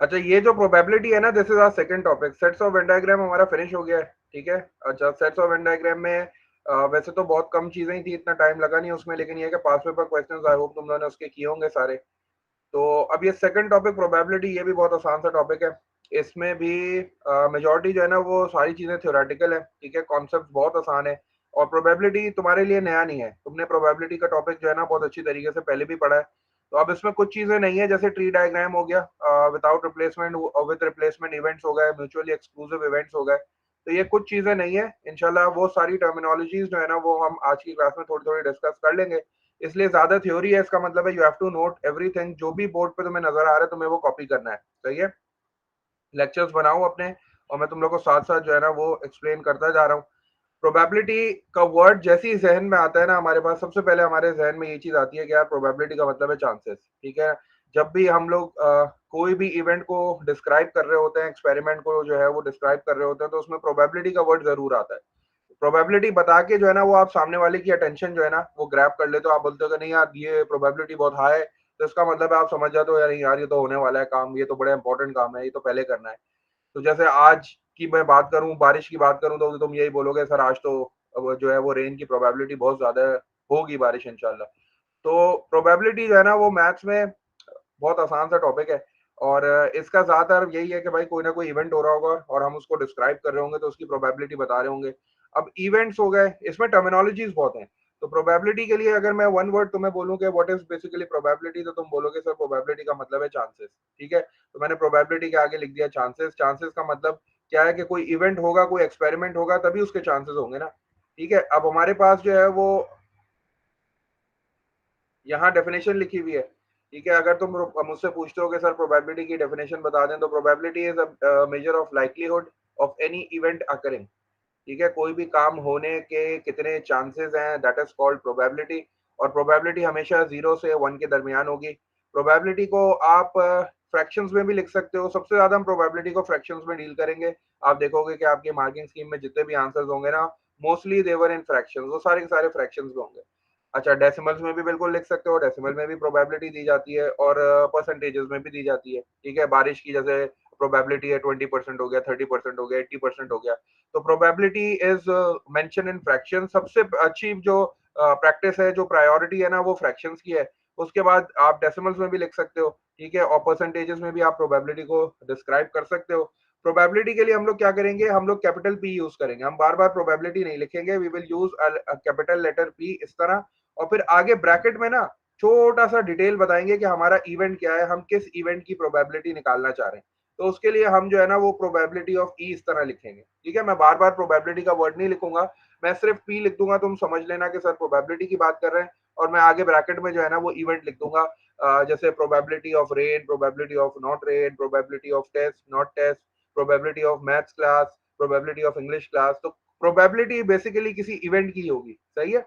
अच्छा, ये जो प्रोबेबिलिटी है ना, this is our second topic. Sets of Venn diagram हमारा फिनिश हो गया है, ठीक है। अच्छा, सेट्स ऑफ वेन डायग्राम में वैसे तो बहुत कम चीजें ही थी, इतना टाइम लगा नहीं उसमें, लेकिन ये है कि पास पेपर क्वेश्चंस आई होप तुम लोगों ने उसके किए होंगे सारे। तो अब ये सेकंड टॉपिक प्रोबेबिलिटी, ये भी बहुत आसान सा टॉपिक है। इसमें भी मेजॉरिटी जो है ना वो सारी चीजें थ्योरेटिकल है, ठीक है, कॉन्सेप्ट बहुत आसान है। और प्रोबेबिलिटी तुम्हारे लिए नया नहीं है, तुमने प्रोबेबिलिटी का टॉपिक जो है ना बहुत अच्छी तरीके से पहले भी पढ़ा है। तो अब इसमें कुछ चीजें नहीं है, जैसे ट्री डायग्राम हो गया, without replacement with replacement events हो गए, म्यूचुअली एक्सक्लूसिव इवेंट्स हो गए। तो ये कुछ चीजें नहीं है, इंशाल्लाह वो सारी टर्मिनोलॉजीज जो है ना वो हम आज की क्लास में थोड़ी थोड़ी डिस्कस कर लेंगे। इसलिए ज्यादा थ्योरी है, इसका मतलब है you have to note everything, जो भी बोर्ड पे तुम्हें नजर आ रहा है तुम्हें वो कॉपी करना है, सही है। लेक्चर्स बनाओ अपने, और मैं तुम लोग को साथ साथ जो है ना वो एक्सप्लेन करता जा रहा हूँ। प्रोबेबिलिटी का वर्ड जैसे ही जहन में आता है ना हमारे पास, सबसे पहले हमारे जहन में ये चीज आती है कि यार प्रोबेबिलिटी का मतलब है चांसेस, ठीक है। जब भी हम लोग कोई भी इवेंट को डिस्क्राइब कर रहे होते हैं, एक्सपेरिमेंट को जो है वो डिस्क्राइब कर रहे होते हैं, तो उसमें प्रोबेबिलिटी का वर्ड जरूर आता है। प्रोबेबिलिटी बता के जो है ना वो आप सामने वाले की अटेंशन जो है ना वो ग्रैब कर लेते हो, आप बोलते हो कि नहीं यार ये प्रोबेबिलिटी बहुत हाई है, तो इसका मतलब है आप समझ जाते हो यार नहीं यार ये तो होने वाला है काम, ये तो बड़ा इंपॉर्टेंट काम है, ये तो पहले करना है। तो जैसे आज की मैं बात करूं, बारिश की बात करूं, तो तुम यही बोलोगे सर आज तो अब जो है वो रेन की प्रोबेबिलिटी बहुत ज्यादा है, होगी बारिश इंशाल्लाह। तो प्रोबेबिलिटी जो है ना वो मैथ्स में बहुत आसान सा टॉपिक है। और इसका ज्यादातर यही है कि भाई कोई ना कोई इवेंट हो रहा होगा और हम उसको डिस्क्राइब कर रहे होंगे तो उसकी प्रोबेबिलिटी बता रहे होंगे। अब इवेंट्स हो गए, इसमें टर्मिनोलॉजीज बहुत हैं। तो प्रोबेबिलिटी के लिए अगर मैं वन वर्ड तुम्हें बोलूं कि व्हाट इज बेसिकली प्रोबेबिलिटी, तो तुम बोलोगे सर प्रोबेबिलिटी का मतलब है चांसेस, ठीक है। तो मैंने प्रोबेबिलिटी के आगे लिख दिया चांसेस। चांसेस का मतलब क्या है कि कोई इवेंट होगा, कोई एक्सपेरिमेंट होगा, तभी उसके चांसेस होंगे ना, ठीक है। अब हमारे पास जो है वो यहाँ डेफिनेशन लिखी हुई है, ठीक है। अगर तुम मुझसे पूछते हो कि सर प्रोबेबिलिटी की डेफिनेशन बता दें, तो probability is a measure of likelihood of any event occurring, ठीक है। कोई भी काम होने के कितने चांसेस हैं, दैट इज कॉल्ड प्रोबेबिलिटी। और प्रोबेबिलिटी हमेशा 0 से 1 के दरमियान होगी। प्रोबेबिलिटी को आप फ्रैक्शंस में भी लिख सकते हो, सबसे ज्यादा हम प्रोबेबिलिटी को फ्रैक्शंस में डील करेंगे। आप देखोगे कि आपके मार्किंग स्कीम में जितने भी आंसर्स होंगे ना, मोस्टली देवर इन फ्रैक्शंस, वो सारे के सारे फ्रैक्शंस में होंगे। अच्छा, डेसिमल्स में भी बिल्कुल लिख सकते हो, डेसिमल में भी प्रोबेबिलिटी दी जाती है, और परसेंटेजेस में भी दी जाती है, ठीक है। बारिश की जैसे प्रोबेबिलिटी है 20% हो गया, 30% हो गया, 80% हो गया। तो probability is mention in fraction. सबसे अच्छी जो प्रैक्टिस है, जो प्रायोरिटी है ना, वो फ्रैक्शंस की है। उसके बाद आप डेसिमल्स में भी लिख सकते हो, ठीक है, और परसेंटेजेस में भी आप प्रोबेबिलिटी को डिस्क्राइब कर सकते हो। प्रोबेबिलिटी के लिए हम लोग क्या करेंगे, हम लोग कैपिटल पी यूज करेंगे, हम बार बार प्रोबेबिलिटी नहीं लिखेंगे, we will use capital letter P इस तरह। और फिर आगे ब्रैकेट में ना छोटा सा डिटेल बताएंगे कि हमारा इवेंट क्या है, हम किस इवेंट की प्रोबेबिलिटी निकालना चाह रहे हैं। तो उसके लिए हम जो है ना वो प्रोबेबिलिटी ऑफ ई इस तरह लिखेंगे, ठीक है। मैं बार बार प्रोबेबिलिटी का वर्ड नहीं लिखूंगा, मैं सिर्फ पी लिख दूंगा, तुम समझ लेना कि सर प्रोबेबिलिटी की बात कर रहे हैं। और मैं आगे ब्रैकेट में जो है ना वो इवेंट लिख दूंगा, जैसे probability of rain, probability of not rain, probability of test not test, probability of maths class, probability of English class. तो प्रोबेबिलिटी बेसिकली किसी इवेंट की होगी, सही है।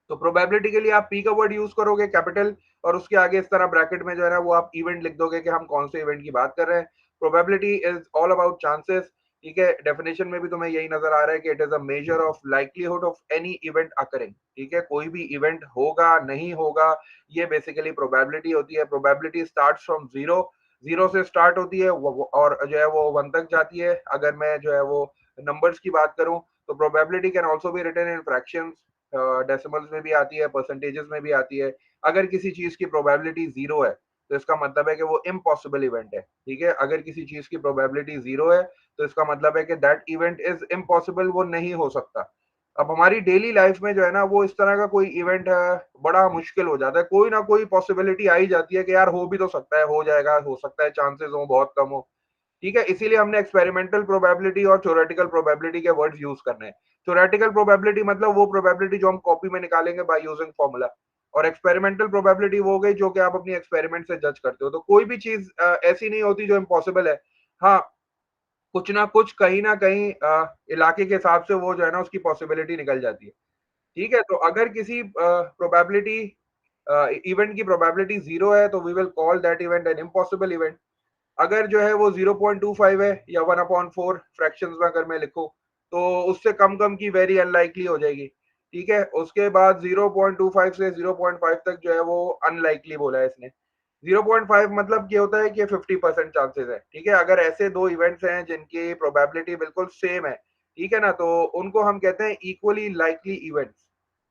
तो प्रोबेबिलिटी के लिए आप पी का वर्ड यूज करोगे कैपिटल, और उसके आगे इस तरह ब्रैकेट में जो है ना वो आप इवेंट लिख दोगे कि हम कौन से इवेंट की बात कर रहे हैं। Probability is all about chances, ठीक है। डेफिनेशन में भी तुम्हें यही नजर आ रहा है कि it is a measure of likelihood of any event occurring, ठीक है। कोई भी इवेंट होगा नहीं होगा, ये बेसिकली प्रोबेबिलिटी होती है। Probability start from zero, zero से स्टार्ट होती है और जो है वो वन तक जाती है। अगर मैं जो है वो नंबर्स की बात करूं, तो probability can also be written in fractions, decimals में भी आती है, परसेंटेजेस में भी आती है। अगर किसी चीज की प्रोबेबिलिटी जीरो है, तो इसका मतलब है कि वो इम्पॉसिबल इवेंट है, ठीक है। अगर किसी चीज की प्रोबेबिलिटी जीरो है, तो इसका मतलब है कि दैट इवेंट इज इम्पॉसिबल, वो नहीं हो सकता। अब हमारी डेली लाइफ में जो है ना वो इस तरह का कोई इवेंट है, बड़ा मुश्किल हो जाता है, कोई ना कोई पॉसिबिलिटी आ ही जाती है कि यार हो भी तो सकता है, हो जाएगा, हो सकता है, चांसेस हो बहुत कम हो, ठीक है। इसीलिए हमने एक्सपेरिमेंटल प्रोबेबिलिटी और थ्योरेटिकल प्रोबेबिलिटी के वर्ड्स यूज करने हैं। थ्योरेटिकल प्रोबेबिलिटी मतलब वो प्रोबेबिलिटी जो हम कॉपी में निकालेंगे बाय यूजिंग फॉर्मूला, और एक्सपेरिमेंटल प्रोबेबिलिटी वो हो गई जो कि आप अपनी एक्सपेरिमेंट से जज करते हो। तो कोई भी चीज ऐसी नहीं होती जो इम्पॉसिबल है। हाँ, कुछ ना कुछ कहीं ना कहीं इलाके के हिसाब से वो जो है ना उसकी पॉसिबिलिटी निकल जाती है, ठीक है। तो अगर किसी प्रोबेबिलिटी इवेंट की प्रोबेबिलिटी जीरो है, तो we will call that event an impossible event. अगर जो है वो 0.25 है या 1/4 फ्रैक्शंस में अगर मैं लिखूं, तो उससे कम कम की वेरी अनलाइकली हो जाएगी, ठीक है। उसके बाद 0.25 से 0.5 तक जो है वो अनलाइकली बोला है इसने, 0.5 मतलब ये होता है कि 50% चांसेस है, ठीक है? अगर ऐसे 2 इवेंट्स हैं जिनकी प्रोबेबिलिटी बिल्कुल सेम है, ठीक है ना? तो उनको हम कहते हैं इक्वली लाइकली इवेंट्स,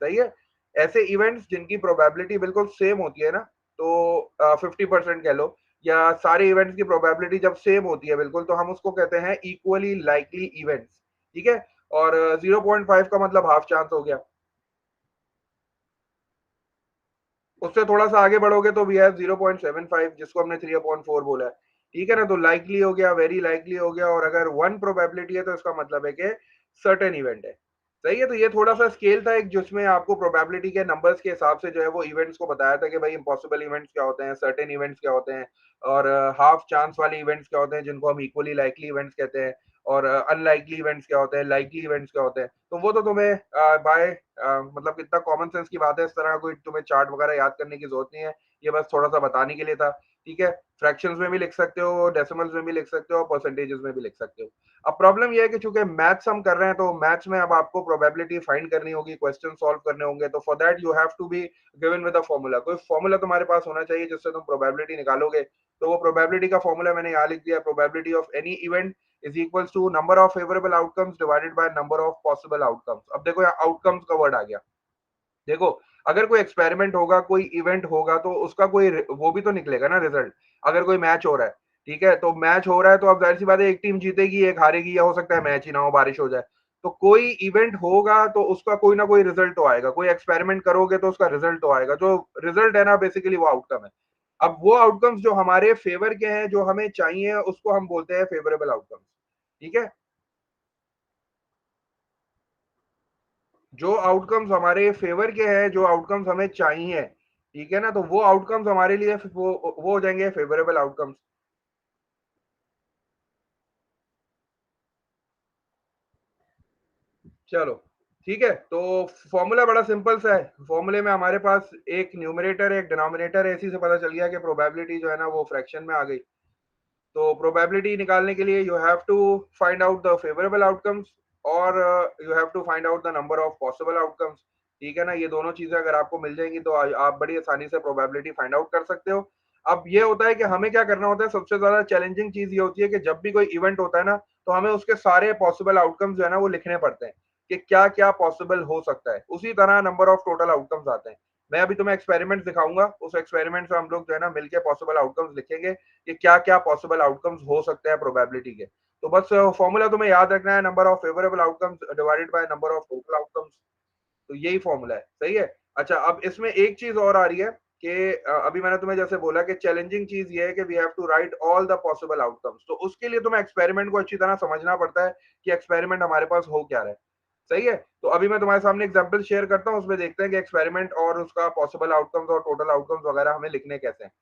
सही है? ऐसे इवेंट्स जिनकी प्रोबेबिलिटी बिल्कुल सेम होती है ना, तो 50% कह लो या सारे इवेंट्स की प्रोबेबिलिटी जब सेम होती है बिल्कुल, तो हम उसको कहते हैं इक्वली लाइकली इवेंट्स, ठीक है? और 0.5 का मतलब हाफ चांस हो गया। उससे थोड़ा-सा आगे बढ़ोगे तो वी हैव 0.75 जिसको हमने 3 अपॉन 4 बोला है। ठीक है ना? तो लाइकली हो गया, वेरी लाइकली हो गया और अगर 1 प्रोबेबिलिटी है तो इसका मतलब है कि सर्टेन इवेंट है। सही है? तो ये थोड़ा-सा स्केल था एक जिसमें आपको प्रोबेबिलिटी के नंबर्स के हिसाब से जो है वो इवेंट्स को बताया था कि भाई इम्पॉसिबल इवेंट्स क्या होते हैं, सर्टेन इवेंट्स क्या होते हैं और हाफ चांस वाले इवेंट्स क्या होते हैं जिनको हम इक्वली लाइकली इवेंट्स कहते हैं और अनलाइकली इवेंट्स क्या होते हैं, लाइकली इवेंट्स क्या होते हैं। तो वो तो तुम्हें मतलब कितना कॉमन सेंस की बात है, इस तरह कोई तुम्हें चार्ट वगैरह याद करने की ज़रूरत नहीं है। ये बस थोड़ा-सा बताने के लिए था, ठीक है? फ्रैक्शंस में भी लिख सकते हो, डेसिमल्स में भी लिख सकते हो और परसेंटेजेस में भी लिख सकते हो। अब प्रॉब्लम ये है कि चूँकि मैथ्स हम कर रहे हैं, तो मैथ्स में अब आपको प्रोबेबिलिटी फाइंड करनी होगी, क्वेश्चन सॉल्व करने होंगे, तो for that you have to be given with a formula. कोई फार्मूला तुम्हारे पास होना चाहिए जिससे तुम प्रोबेबिलिटी निकालोगे। तो वो प्रोबेबिलिटी का फार्मूला मैंने यहाँ लिख दिया है, probability of any event is equals to number of favourable outcomes divided by number of possible outcomes. अब देखो यहाँ आउटकम्स का वर्ड आ गया। देखो, अगर कोई एक्सपेरिमेंट होगा, कोई इवेंट होगा तो उसका कोई वो भी तो निकलेगा ना रिजल्ट। अगर कोई मैच हो रहा है, ठीक है? तो मैच हो रहा है तो अब ज़ाहिर-सी बात है एक टीम जीतेगी, एक हारेगी या हो सकता है मैच ही ना हो, बारिश हो जाए। तो कोई इवेंट होगा तो उसका कोई ना कोई रिजल्ट तो आएगा। कोई एक्सपेरिमेंट करोगे तो उसका रिजल्ट तो आएगा। जो रिजल्ट है ना बेसिकली वो आउटकम है। अब वो आउटकम्स जो हमारे फेवर के हैं, जो हमें चाहिए उसको हम बोलते हैं फेवरेबल आउटकम्स। ठीक है? जो आउटकम्स हमारे फेवर के हैं, जो आउटकम्स हमें चाहिए, ठीक है ना? तो वो आउटकम्स हमारे लिए वो हो जाएँगे फेवरेबल आउटकम्स। चलो, ठीक है? तो फ़ॉर्मूला बड़ा सिंपल सा है। फ़ॉर्मूले में हमारे पास एक न्यूमरेटर है, एक डिनोमिनेटर है। इसी से पता चल गया कि प्रोबेबिलिटी जो है ना वो फ्रैक्शन में आ गई। तो प्रोबेबिलिटी निकालने के लिए you have to find out the favourable outcomes और you have to find out the number of possible outcomes. ठीक है ना? ये दोनों चीज़ें अगर आपको मिल जाएँगी तो आप बड़ी आसानी से प्रोबेबिलिटी फाइंड आउट कर सकते हो। अब ये होता है कि हमें क्या करना होता है, सबसे ज़्यादा चैलेंजिंग चीज़ ये होती है कि जब भी कोई इवेंट होता है ना, तो हमें उसके सारे पॉसिबल आउटकम्स जो है ना वो लिखने पड़ते हैं, कि क्या-क्या पॉसिबल हो सकता है। उसी तरह नंबर ऑफ टोटल आउटकम्स आते हैं। मैं अभी तुम्हें एक्सपेरिमेंट दिखाऊँगा, उस एक्सपेरिमेंट में हम लोग जो है ना मिलके पॉसिबल आउटकम्स लिखेंगे कि क्या-क्या पॉसिबल आउटकम्स हो सकते हैं प्रोबेबिलिटी के। तो बस फॉर्मूला तुम्हें याद रखना है, number of favourable outcomes divided by number of total outcomes. तो यही फॉर्मूला है, सही है? अच्छा, अब इसमें एक चीज़ और आ रही है कि अभी मैंने तुम्हें जैसे बोला कि चैलेंजिंग चीज़ ये है कि we have to write all the possible outcomes. तो उसके लिए तुम्हें एक्सपेरिमेंट को अच्छी तरह समझना पड़ता है कि एक्सपेरिमेंट हमारे पास हो क्या रहा है, सही है? तो अभी मैं तुम्हारे सामने एग्जांपल शेयर करता हूँ, उसमें देखते हैं कि एक्सपेरिमेंट और उसका पॉसिबल आउटकम्स और टोटल आउटकम्स वगैरह हमें लिखने कैसे हैं।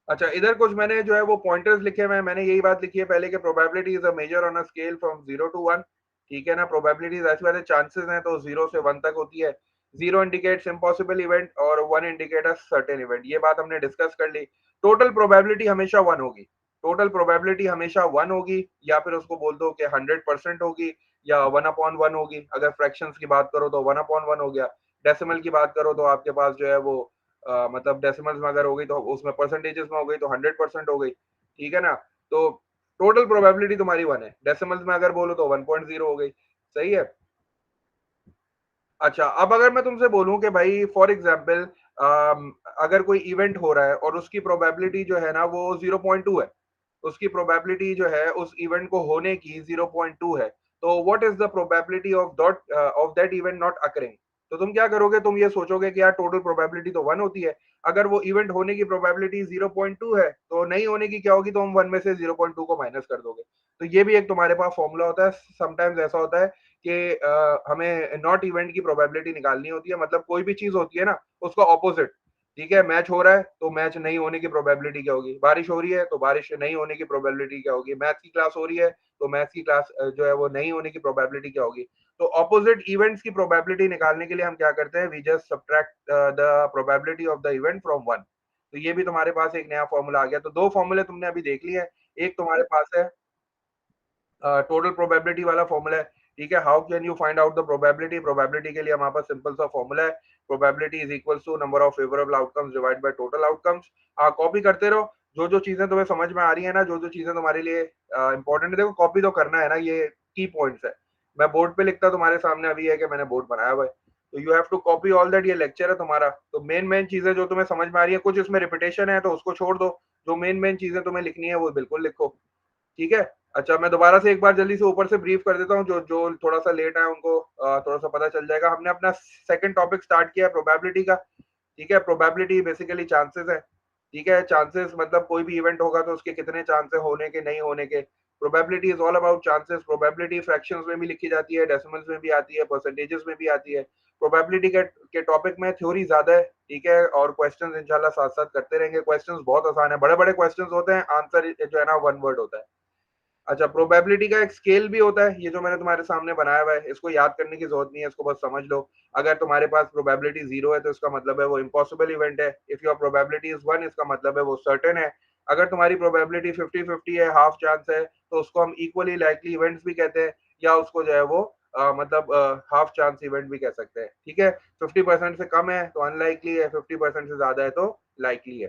अच्छा, इधर कुछ मैंने जो है वो पॉइंटर्स लिखे हुए हैं। मैंने यही बात लिखी है पहले कि probability is a measure on a scale from 0 to 1। ठीक है ना? प्रोबेबिलिटीज़ ऐसी बात है, चांसेस हैं तो 0 से 1 तक होती है। 0 इंडिकेट्स इम्पॉसिबल इवेंट और 1 इंडिकेट अ सर्टेन इवेंट। ये बात हमने डिस्कस कर ली। टोटल प्रोबेबिलिटी हमेशा 1 होगी। टोटल प्रोबेबिलिटी हमेशा 1 होगी या फिर उसको बोल दो कि 100% होगी या 1 अपॉन 1 होगी। अगर फ्रैक्शंस की बात करो तो 1 अपॉन 1 हो गया। डेसिमल की बात करो तो आपके पास जो है वो मतलब डेसिमल्स में अगर हो गई तो उसमें परसेंटेजेस में हो गई तो 100% हो गई, ठीक है ना? तो टोटल प्रोबेबिलिटी तुम्हारी 1 है, डेसिमल्स में अगर बोलूँ तो 1.0 हो गई, सही है? अच्छा, अब अगर मैं तुमसे बोलूँ कि भाई फॉर एग्ज़ाम्पल अगर कोई इवेंट हो रहा है और उसकी प्रोबेबिलिटी जो है ना वो 0.2 है। उसकी प्रोबेबिलिटी जो है उस इवेंट को होने की 0.2 है। तो what is the probability of that event not occurring? तो तुम क्या करोगे? तुम ये सोचोगे कि यार टोटल प्रोबेबिलिटी तो 1 होती है। अगर वो इवेंट होने की प्रोबेबिलिटी 0.2 है, तो नहीं होने की क्या होगी? तो हम 1 में से 0.2 को माइनस कर दोगे। तो ये भी एक तुम्हारे पास फ़ॉर्मूला होता है। समटाइम्स ऐसा होता है कि हमें नॉट इवेंट की प्रोबेबिलिटी निकालनी होती है, मतलब कोई भी चीज़ होती है ना, उसका ऑपोज़िट, ठीक है? मैच हो रहा है, तो मैच नहीं होने की प्रोबेबिलिटी क्या होगी? बारिश हो रही है, तो बारिश नहीं होने की प्रोबेबिलिटी क्या होगी? मैथ्स की क्लास हो रही है, तो मैथ्स की क्लास जो है वो नहीं होने की प्रोबेबिलिटी क्या होगी? तो ऑपोज़िट इवेंट्स की प्रोबेबिलिटी निकालने के लिए हम क्या करते हैं? We just subtract the probability of the event from 1। तो ये भी तुम्हारे पास एक नया फ़ॉर्मूला आ गया। तो 2 फ़ॉर्मूले तुमने अभी देख लिए हैं। एक तुम्हारे पास है टोटल प्रोबेबिलिटी वाला फॉर्मूला है, ठीक है? How can you find out the probability? Probability के लिए हमारे पास सिंपल सा फॉर्मूला है probability is equals to number of favourable outcomes divide by total outcomes. Copy करते रहो, जो जो चीजें तुम्हें समझ में आ रही है ना, जो जो चीजें तुम्हारे लिए इंपॉर्टेंट है, देखो कॉपी तो करना है ना, ये की पॉइंट्स है। मैं बोर्ड पे लिखता तुम्हारे सामने अभी है कि मैंने बोर्ड बनाया हुआ है, तो you have to copy all that. ये लेक्चर है तुम्हारा, तो मेन मेन चीजें जो तुम्हें समझ में आ रही है, कुछ इसमें रिपीटेशन है तो उसको छोड़ दो, जो मेन मेन चीजें तुम्हें लिखनी है वो बिल्कुल लिखो, ठीक है। अच्छा, मैं दोबारा से एक बार जल्दी से ऊपर से ब्रीफ कर देता हूँ, जो जो थोड़ा सा लेट है उनको थोड़ा सा पता चल जाएगा। हमने अपना सेकंड टॉपिक स्टार्ट किया है प्रोबेबिलिटी का, ठीक है। प्रोबेबिलिटी बेसिकली चांसेस है, ठीक है। चांसेस मतलब कोई भी इवेंट होगा तो उसके कितने चांस है होने के, नहीं होने के। Probability is all about chances. Probability fractions में भी लिखी जाती है, डेसिमल्स में भी आती है, परसेंटेजेस में भी आती है। प्रोबेबिलिटी के टॉपिक में थ्योरी ज्यादा है, ठीक है, और क्वेश्चंस इंशाल्लाह साथ साथ करते रहेंगे। क्वेश्चंस बहुत आसान है, बड़े बड़े क्वेश्चंस होते हैं, आंसर जो है ना वन वर्ड होता है। अच्छा, प्रोबेबिलिटी का एक स्केल भी होता है, ये जो मैंने तुम्हारे सामने बनाया हुआ है, इसको याद करने की जरूरत नहीं है, इसको बस समझ लो। अगर तुम्हारे पास प्रोबेबिलिटी 0 है तो इसका मतलब है वो इम्पॉसिबल इवेंट है। इफ योर प्रोबेबिलिटी इज 1, इसका मतलब है वो सर्टेन है। अगर तुम्हारी प्रोबेबिलिटी 50-50 है, हाफ चांस है, तो उसको हम इक्वली लाइकली इवेंट्स भी कहते हैं, या उसको जो है वो मतलब हाफ चांस इवेंट भी कह सकते हैं, ठीक है। 50% से कम है तो अनलाइकली है, 50% से ज्यादा है तो लाइकली है।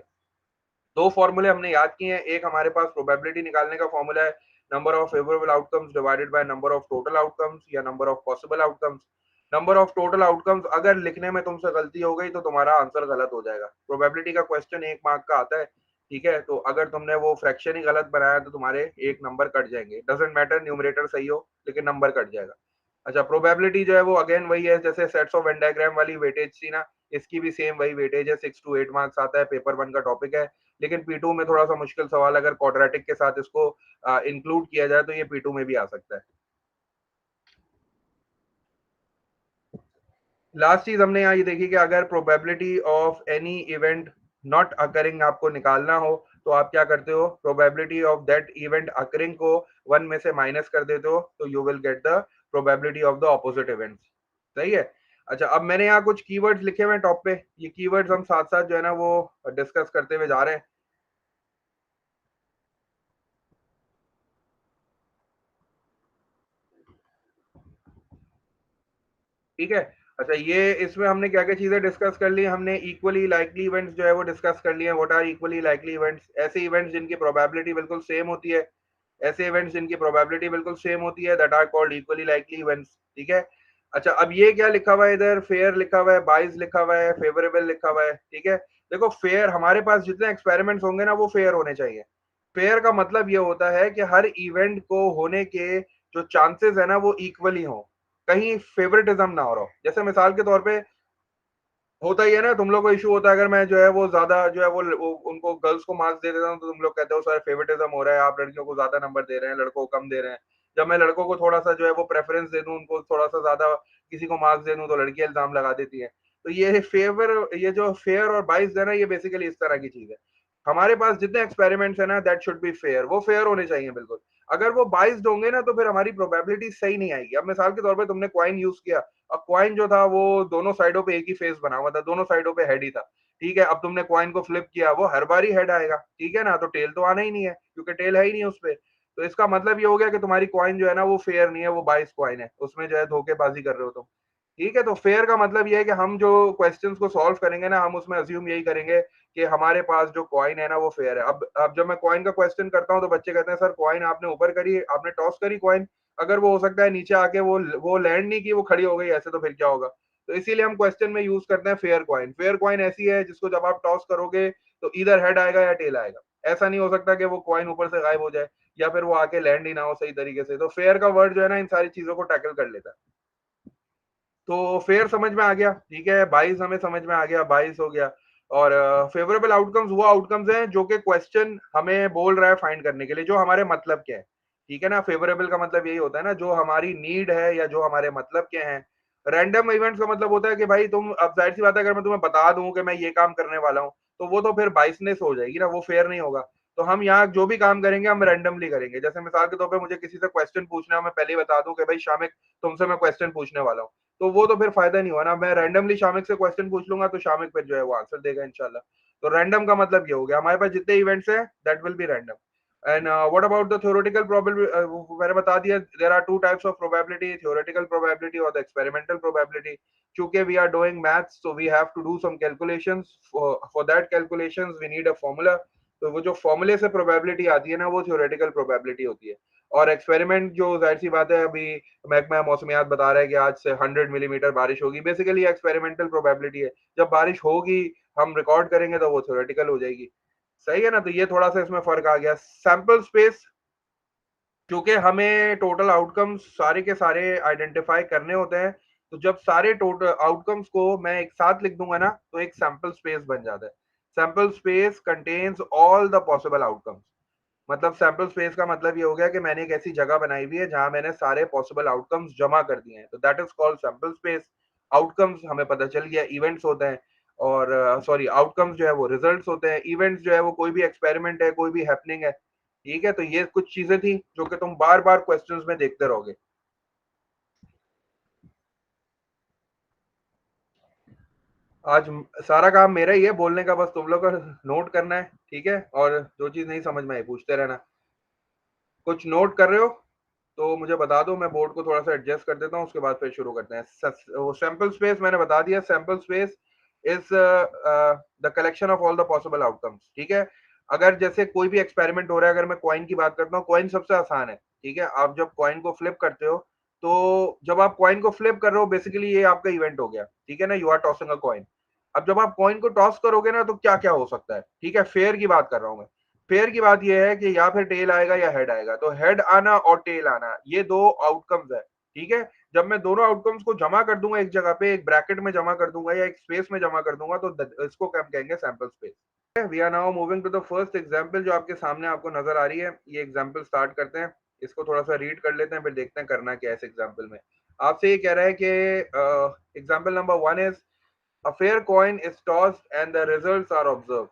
दो फॉर्मूले हमने याद किए हैं। एक हमारे पास प्रोबेबिलिटी निकालने का फॉर्मूला है, number of favourable outcomes divided by number of total outcomes, या number of possible outcomes. Number of total outcomes अगर लिखने में तुमसे गलती हो गई तो तुम्हारा आंसर गलत हो जाएगा। प्रोबेबिलिटी का क्वेश्चन 1 मार्क का आता है, ठीक है, तो अगर तुमने वो फ्रैक्शन ही गलत बनाया तो तुम्हारे 1 नंबर कट जाएंगे। डजेंट मैटर न्यूमरेटर सही हो, लेकिन नंबर कट जाएगा। अच्छा, प्रोबेबिलिटी जो है वो अगेन वही है, जैसे सेट्स ऑफ वेन डायग्राम वाली वेटेज थी ना, इसकी भी सेम वही वेटेज है। 6 to 8 मार्क्स आता है, पेपर 1 का टॉपिक है। लेकिन P2 में थोड़ा सा मुश्किल सवाल, अगर क्वाड्रेटिक के साथ इसको इंक्लूड किया जाए तो ये P2 में भी आ सकता है। लास्ट चीज हमने यहाँ ये देखी कि अगर probability of any event not occurring आपको निकालना हो, तो आप क्या करते हो, probability of that event occurring को 1 में से माइनस कर देते हो, तो you will get the probability of the opposite event. सही है। अच्छा, अब मैंने यहाँ कुछ कीवर्ड्स लिखे हुए हैं टॉप पे, ये कीवर्ड्स हम साथ साथ जो है ना वो डिस्कस करते हुए जा रहे हैं, ठीक है। अच्छा, ये इसमें हमने क्या क्या चीजें डिस्कस कर ली, हमने इक्वली लाइकली इवेंट्स जो है वो डिस्कस कर लिए हैं। What are equally likely events? ऐसे इवेंट्स जिनकी प्रोबेबिलिटी बिल्कुल सेम होती है, ऐसे इवेंट्स जिनकी प्रोबेबिलिटी बिल्कुल सेम होती है, that are called equally likely events, ठीक है। अच्छा, अब ये क्या लिखा हुआ है इधर, फेयर लिखा हुआ है, बाइस लिखा हुआ है, फेवरेबल लिखा हुआ है, ठीक है। देखो, फेयर, हमारे पास जितने एक्सपेरिमेंट्स होंगे ना वो फेयर होने चाहिए। फेयर का मतलब ये होता है कि हर इवेंट को होने के जो चांसेस है ना वो इक्वली हो, कहीं फेवरेटिज्म ना हो रहा हो। जैसे मिसाल के तौर पे होता ही है ना, तुम लोग को इशू होता है, अगर मैं जो है वो ज्यादा जो है वो उनको गर्ल्स को मार्क्स दे देता हूँ तो तुम लोग कहते हो सर फेवरेटिज्म हो रहा है, आप लड़कियों को ज्यादा नंबर दे रहे हैं, लड़कों को कम दे रहे हैं। जब मैं लड़कों को थोड़ा सा जो है वो प्रेफरेंस दे दूं, उनको थोड़ा सा ज्यादा किसी को मार्क्स दे दूं, तो लड़कियां इल्जाम लगा देती है। तो ये जो फेयर और बाइस है ना, ये बेसिकली इस तरह की चीज है। हमारे पास जितने एक्सपेरिमेंट्स है ना, दैट शुड बी फेयर, वो फेयर होने चाहिए बिल्कुल। अगर वो बाइस्ड होंगे ना तो फिर हमारी प्रोबेबिलिटी सही नहीं आएगी। अब मिसाल के तौर पे तुमने क्वाइन यूज किया, अब क्वाइन जो था वो दोनों साइडों पे एक ही फेस बना हुआ था, दोनों साइडों पे हेड ही था, ठीक है। अब तुमने क्वाइन को फ्लिप किया, वो हर बार ही हेड आएगा, ठीक है ना, तो टेल तो आना ही नहीं है क्योंकि टेल है ही नहीं उस पे। तो इसका मतलब ये हो गया कि तुम्हारी क्वाइन जो है ना वो फेयर नहीं है, वो बाइस क्वाइन है, उसमें जो है धोखेबाजी कर रहे हो तुम, ठीक है। तो फेयर का मतलब ये है कि हम जो क्वेश्चंस को सॉल्व करेंगे ना, हम उसमें अज्यूम यही करेंगे कि हमारे पास जो कॉइन है ना वो फेयर है। अब जब मैं कॉइन का क्वेश्चन करता हूँ तो बच्चे कहते हैं सर कॉइन आपने ऊपर करी, आपने टॉस करी कॉइन, अगर वो हो सकता है नीचे आके वो लैंड नहीं की, वो खड़ी हो गई ऐसे, तो फिर क्या होगा। तो इसीलिए हम क्वेश्चन में यूज करते हैं फेयर कॉइन। फेयर कॉइन ऐसी है जिसको जब आप टॉस करोगे तो इधर हेड आएगा या टेल आएगा। ऐसा नहीं हो सकता कि वो कॉइन ऊपर से गायब हो जाए या फिर वो आके लैंड ही ना हो सही तरीके से। तो फेयर का वर्ड जो है ना इन सारी चीजों को टैकल कर लेता है। तो फेयर समझ में आ गया, ठीक है। 22 हमें समझ में आ गया, 22 हो गया। और फेवरेबल आउटकम्स वो आउटकम्स हैं जो कि क्वेश्चन हमें बोल रहा है फाइंड करने के लिए, जो हमारे मतलब के हैं, ठीक है ना। फेवरेबल का मतलब यही होता है ना, जो हमारी नीड है या जो हमारे मतलब के हैं। रैंडम इवेंट्स का मतलब होता है कि भाई तुम, अब जाहिर सी बात है, अगर मैं तुम्हें बता दूं कि मैं ये काम करने वाला हूँ तो वो तो फिर बाइसनेस हो जाएगी ना, वो फेयर नहीं होगा। तो हम यहाँ जो भी काम करेंगे हम रैंडमली करेंगे। जैसे मिसाल के तौर पे मुझे किसी से क्वेश्चन पूछना है, मैं पहले ही बता दूं कि भाई शामिक तुमसे मैं क्वेश्चन पूछने वाला हूँ, तो वो तो फिर फायदा नहीं हुआ ना। मैं रैंडमली शामिक से क्वेश्चन पूछ लूंगा तो शामिक फिर जो है वो आंसर देगा इंशाल्लाह। तो रैंडम का मतलब ये हो गया, हमारे पास जितने इवेंट्स हैं that will be random. And what about the theoretical probability, मैंने बता दिया there are two types of probability, theoretical probability और द एक्सपेरिमेंटल प्रोबेबिलिटी. चूंकि we are doing maths so we have to do some calculations, for that calculations we need a formula. तो वो जो फॉर्मूले से प्रोबेबिलिटी आती है ना, वो थ्योरेटिकल प्रोबेबिलिटी होती है. और एक्सपेरिमेंट जो जाहिर सी बात है, अभी महकमा मौसमियात बता रहा है कि आज से 100 मिलीमीटर बारिश होगी, बेसिकली एक्सपेरिमेंटल प्रोबेबिलिटी है. जब बारिश होगी, हम रिकॉर्ड करेंगे तो वो थ्योरेटिकल हो जाएगी. सही है ना. तो ये थोड़ा सा इसमें फर्क आ गया. सैंपल स्पेस, क्योंकि हमें टोटल आउटकम्स सारे के सारे आइडेंटिफाई करने होते हैं, तो जब सारे टोटल आउटकम्स को मैं एक साथ लिख दूंगा ना, तो एक सैंपल स्पेस बन जाता है. Sample space contains all the possible outcomes. मतलब सैंपल स्पेस का मतलब ये हो गया कि मैंने एक ऐसी जगह बनाई हुई है जहां मैंने सारे पॉसिबल आउटकम्स जमा कर दिए हैं, तो that is called sample space. Outcomes हमें पता चल गया इवेंट्स होते हैं, और सॉरी आउटकम्स जो है वो रिजल्ट्स होते हैं, इवेंट्स जो है वो कोई भी एक्सपेरिमेंट है, कोई भी हैपनिंग है. ठीक है. तो ये कुछ चीजें थी जो कि तुम बार बार क्वेश्चंस में देखते रहोगे. आज सारा काम मेरा ही है बोलने का, बस तुम लोग को नोट करना है. ठीक है. और जो चीज नहीं समझ में आई पूछते रहना. कुछ नोट कर रहे हो तो मुझे बता दो, मैं बोर्ड को थोड़ा सा एडजस्ट कर देता हूँ, उसके बाद फिर शुरू करते हैं. वो सैंपल स्पेस मैंने बता दिया. Sample space is the collection of all the possible outcomes. ठीक है. अगर जैसे कोई भी एक्सपेरिमेंट हो रहा है, अगर मैं कॉइन की बात करता हूँ, कॉइन सबसे आसान है. ठीक है. आप जब कॉइन को फ्लिप करते हो, तो जब आप कॉइन को फ्लिप कर रहे हो, बेसिकली ये आपका इवेंट हो गया. ठीक है ना. You are tossing a coin. अब जब आप कॉइन को टॉस करोगे ना, तो क्या क्या हो सकता है. ठीक है. फेयर की बात कर रहा हूँ मैं. फेयर की बात यह है कि या फिर टेल आएगा या हेड आएगा. तो हेड आना और टेल आना, ये दो आउटकम्स है. ठीक है. जब मैं दोनों आउटकम्स को जमा कर दूंगा एक जगह पे, एक ब्रैकेट में जमा कर दूंगा या एक स्पेस में जमा कर दूंगा, तो इसको क्या कहेंगे, sample space. We are now moving to the first example जो आपके सामने आपको नजर आ रही है. ये एग्जांपल स्टार्ट करते हैं. इसको थोड़ा सा रीड कर लेते हैं, फिर देखते हैं करना क्या है इस एग्जांपल में. आपसे ये कह रहा है कि example number 1 is a fair coin is tossed and the results are observed.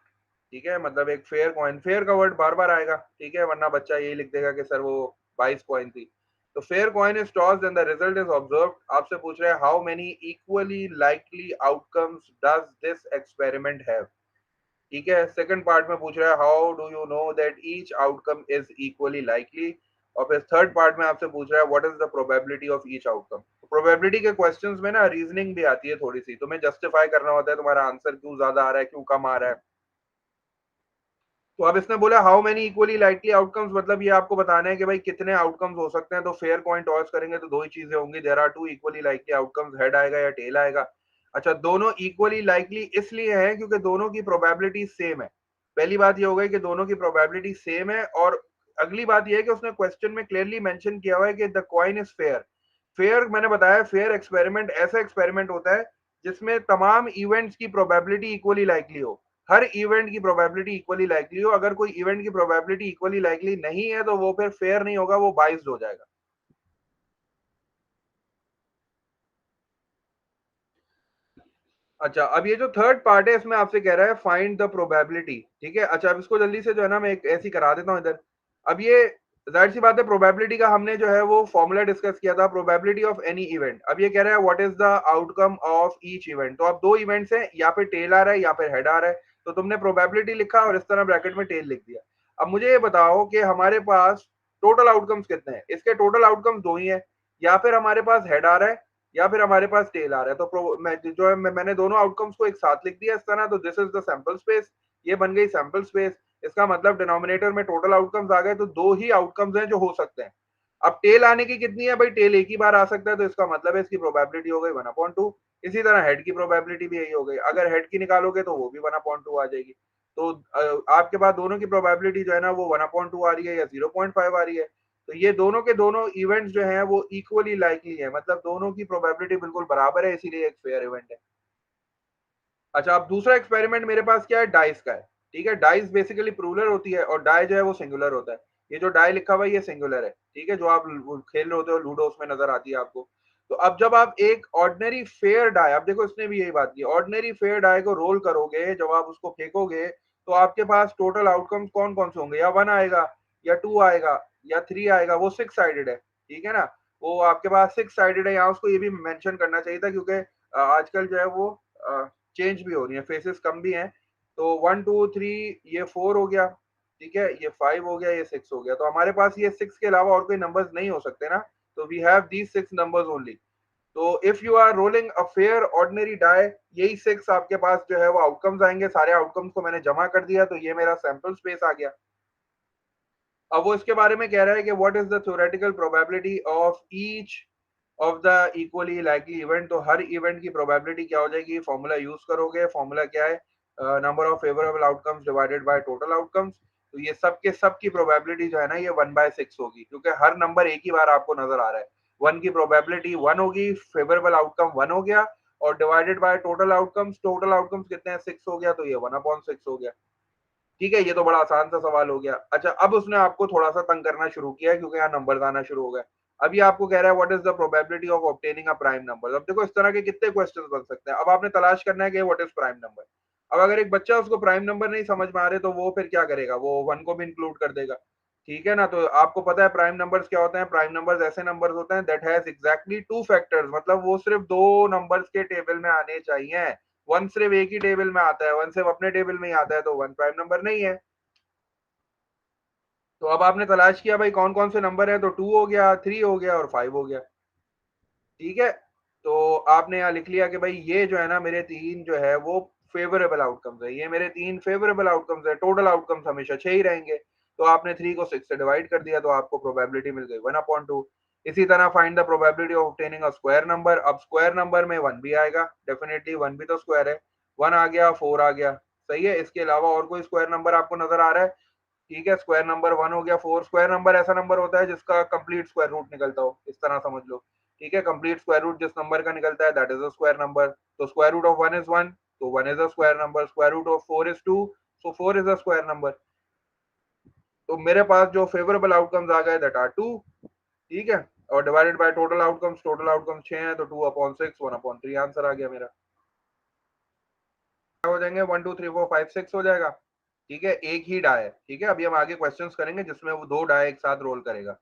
ठीक है. मतलब एक फेयर कॉइन, फेयर का वर्ड बार बार आएगा. ठीक है. वरना बच्चा यही लिख देगा कि सर वो 22 कॉइन थी. तो fair coin is tossed and the result is observed. आपसे पूछ रहा है how many equally likely outcomes does this experiment have. ठीक है. सेकंड पार्ट में पूछ रहा है how do you know that each outcome is equally likely. और फिर थर्ड पार्ट में आपसे पूछ रहा है what is the probability of each outcome. Probability के क्वेश्चंस में ना रीजनिंग भी आती है थोड़ी सी, तुम्हें जस्टिफाई करना होता है तुम्हारा आंसर क्यों ज्यादा आ रहा है, क्यों कम आ रहा है. तो अब इसने बोला how many equally likely outcomes, मतलब ये आपको बताना है कि भाई कितने आउटकम्स हो सकते हैं. तो फेयर कॉइन टॉस करेंगे तो दो ही चीजें होंगी. There are two equally likely outcomes, head आएगा या टेल आएगा. अच्छा, दोनों इक्वली लाइकली इसलिए है क्योंकि दोनों की प्रोबेबिलिटी सेम है. पहली बात ये हो गई कि दोनों की प्रोबेबिलिटी सेम है. और अगली बात ये है कि उसने क्वेश्चन में क्लियरली मेंशन किया हुआ है कि the coin is fair. Fair मैंने बताया, फेयर एक्सपेरिमेंट ऐसा एक्सपेरिमेंट होता है जिसमें तमाम इवेंट्स की प्रोबेबिलिटी इक्वली लाइकली हो. हर इवेंट की प्रोबेबिलिटी इक्वली लाइकली हो. अगर कोई इवेंट की प्रोबेबिलिटी इक्वली लाइकली नहीं है तो वो फिर फेयर नहीं होगा, वो बाइस्ड हो जाएगा. अच्छा, अब ये जो थर्ड पार्ट है इसमें आपसे कह रहा है फाइंड द प्रोबेबिलिटी. ठीक है. अच्छा, अब इसको जल्दी से जो है ना मैं एक ऐसी करा देता हूँ इधर. अब ये जाहिर सी बात है, प्रोबेबिलिटी का हमने जो है वो फॉर्मूला डिस्कस किया था, प्रोबेबिलिटी ऑफ एनी इवेंट. अब ये कह रहा है what is the outcome of each event. तो अब दो इवेंट्स हैं, या फिर टेल आ रहा है या फिर हेड आ रहा है. तो तुमने प्रोबेबिलिटी लिखा और इस तरह ब्रैकेट में टेल लिख दिया. अब मुझे ये बताओ कि हमारे पास टोटल आउटकम्स कितने हैं. इसके टोटल आउटकम्स दो ही हैं. या फिर हमारे पास हेड आ रहा है या फिर हमारे पास टेल आ रहा है. तो जो है मैंने दोनों आउटकम्स को एक साथ लिख दिया इस तरह. तो this is the sample space. ये बन गई सैंपल स्पेस. इसका मतलब डिनोमिनेटर में टोटल आउटकम्स आ गए, तो दो ही आउटकम्स हैं जो हो सकते हैं. अब टेल आने की कितनी है भाई, टेल एक ही बार आ सकता है, तो इसका मतलब है इसकी प्रोबेबिलिटी हो गई 1/2. इसी तरह हेड की प्रोबेबिलिटी भी यही हो गई. अगर हेड की निकालोगे तो वो भी 1/2 आ जाएगी. तो आपके पास दोनों की प्रोबेबिलिटी जो है ना वो 1/2 आ रही है या 0.5 आ रही है. तो ये दोनों के दोनों इवेंट्स जो हैं वो इक्वली लाइकली है, मतलब दोनों की प्रोबेबिलिटी बिल्कुल बराबर है, इसीलिए एक फेयर इवेंट है. अच्छा, अब दूसरा एक्सपेरिमेंट मेरे पास क्या है, डाइस का है. ठीक है. डाइस बेसिकली प्लूरल होती है और डाई जो है वो सिंगुलर होता है. ये जो डाई लिखा हुआ है ये सिंगुलर है. ठीक है. जो आप खेल रहे होते हो लूडो, उसमें नजर आती है आपको. तो अब जब आप एक ऑर्डिनरी फेयर डाई, आप देखो इसने भी यही बात की, ऑर्डिनरी फेयर डाई को रोल करोगे, जब आप उसको फेंकोगे तो आपके पास टोटल आउटकम्स कौन कौन से होंगे, या 1 आएगा या 2 आएगा या 3 आएगा. वो 6 साइडेड है. ठीक है ना. वो आपके पास 6 साइडेड है. यहाँ उसको ये भी मेंशन करना चाहिए था, क्योंकि आजकल जो है वो चेंज भी हो रही है, फेसेस कम भी हैं. तो 1 2 3 ये 4 हो गया. ठीक है, ये 5 हो गया, ये 6 हो गया, तो हमारे पास ये 6 के अलावा और कोई नंबर्स नहीं हो सकते ना, तो we have these 6 numbers only. तो if you are rolling a fair ordinary die, यही 6 आपके पास जो है वो आउटकम्स आएंगे। सारे आउटकम्स को मैंने जमा कर दिया, तो ये मेरा सैंपल स्पेस आ गया। अब वो इसके बारे में कह रहा है कि what is the theoretical probability of each of the equally likely event. तो हर इवेंट की प्रोबेबिलिटी क्या हो जाएगी, फॉर्मूला यूज करोगे। फॉर्मूला क्या है, number of favourable outcomes divided by total outcomes. तो ये सब के सब की प्रोबेबिलिटी जो है ना, ये 1/6 होगी, क्योंकि हर नंबर एक ही बार आपको नजर आ रहा है। 1 की प्रोबेबिलिटी 1 होगी, फेवरेबल आउटकम 1 हो गया, और divided by total outcomes, total outcomes कितने हैं, 6 हो गया, तो ये 1/6 हो गया। ठीक है, ये तो बड़ा आसान सा सवाल हो गया। अच्छा, अब उसने आपको थोड़ा सा तंग करना शुरू किया, क्योंकि यहाँ नंबर आना शुरू हो गए। अब ये आपको कह रहा है what is the probability of obtaining a prime number. अब देखो, इस तरह के कितने क्वेश्चंस बन सकते हैं। अब आपने तलाश करना है कि व्हाट इज प्राइम नंबर। अब अगर एक बच्चा उसको प्राइम नंबर नहीं समझ में आ रहे, तो वो फिर क्या करेगा, वो 1 को भी इंक्लूड कर देगा। ठीक है ना, तो आपको पता है प्राइम नंबर्स क्या होते हैं। प्राइम नंबर्स ऐसे नंबर्स होते हैं दैट हैज एग्जैक्टली 2 फैक्टर्स, मतलब वो सिर्फ 2 नंबर्स के टेबल में आने चाहिए। 1 सिर्फ एक ही टेबल में आता है, 1 सिर्फ अपने टेबल में ही आता है, तो 1 प्राइम नंबर नहीं है। तो अब आपने तलाश किया भाई कौन कौन से नंबर है, तो 2 हो गया, 3 हो गया, और 5 हो गया। ठीक है, तो आपने यहाँ लिख लिया कि भाई ये जो है ना, मेरे 3 जो है वो फेवरेबल आउटकम्स है, ये मेरे 3 फेवरेबल आउटकम्स है। टोटल आउटकम्स हमेशा 6 ही रहेंगे, तो आपने 3 को 6 से डिवाइड कर दिया, तो आपको प्रोबेबिलिटी मिल गई 1/2। इसी तरह find the probability of obtaining a square number. अब स्क्वायर नंबर में 1 भी आएगा, डेफिनेटली 1 भी तो स्क्वायर है। 1 आ गया, 4 आ गया, सही है। इसके अलावा और कोई स्क्वायर नंबर आपको नजर आ रहा है? ठीक है, स्क्वायर नंबर 1 हो गया, 4। स्क्वायर नंबर ऐसा नंबर होता है जिसका कंप्लीट स्क्वायर रूट निकलता हो, इस तरह समझ लो। ठीक है, कंप्लीट स्क्वायर रूट जिस नंबर का निकलता है that is a square number. तो स्क्वायर रूट ऑफ 1 इज 1, तो 1 is a square number. Square root of 4 is 2, so 4 is a square number. तो मेरे पास जो फेवरेबल आउटकम्स आ गए दैट आर 2। ठीक है, और डिवाइडेड बाय टोटल आउटकम्स 6 है, तो 2/6, 1/3 आंसर आ गया मेरा। क्या हो जाएंगे, 1 2 3 4 5 6 हो जाएगा। ठीक है, एक ही डाई है। ठीक है, अभी हम आगे क्वेश्चंस करेंगे जिसमें वो 2 डाई एक साथ रोल करेगा।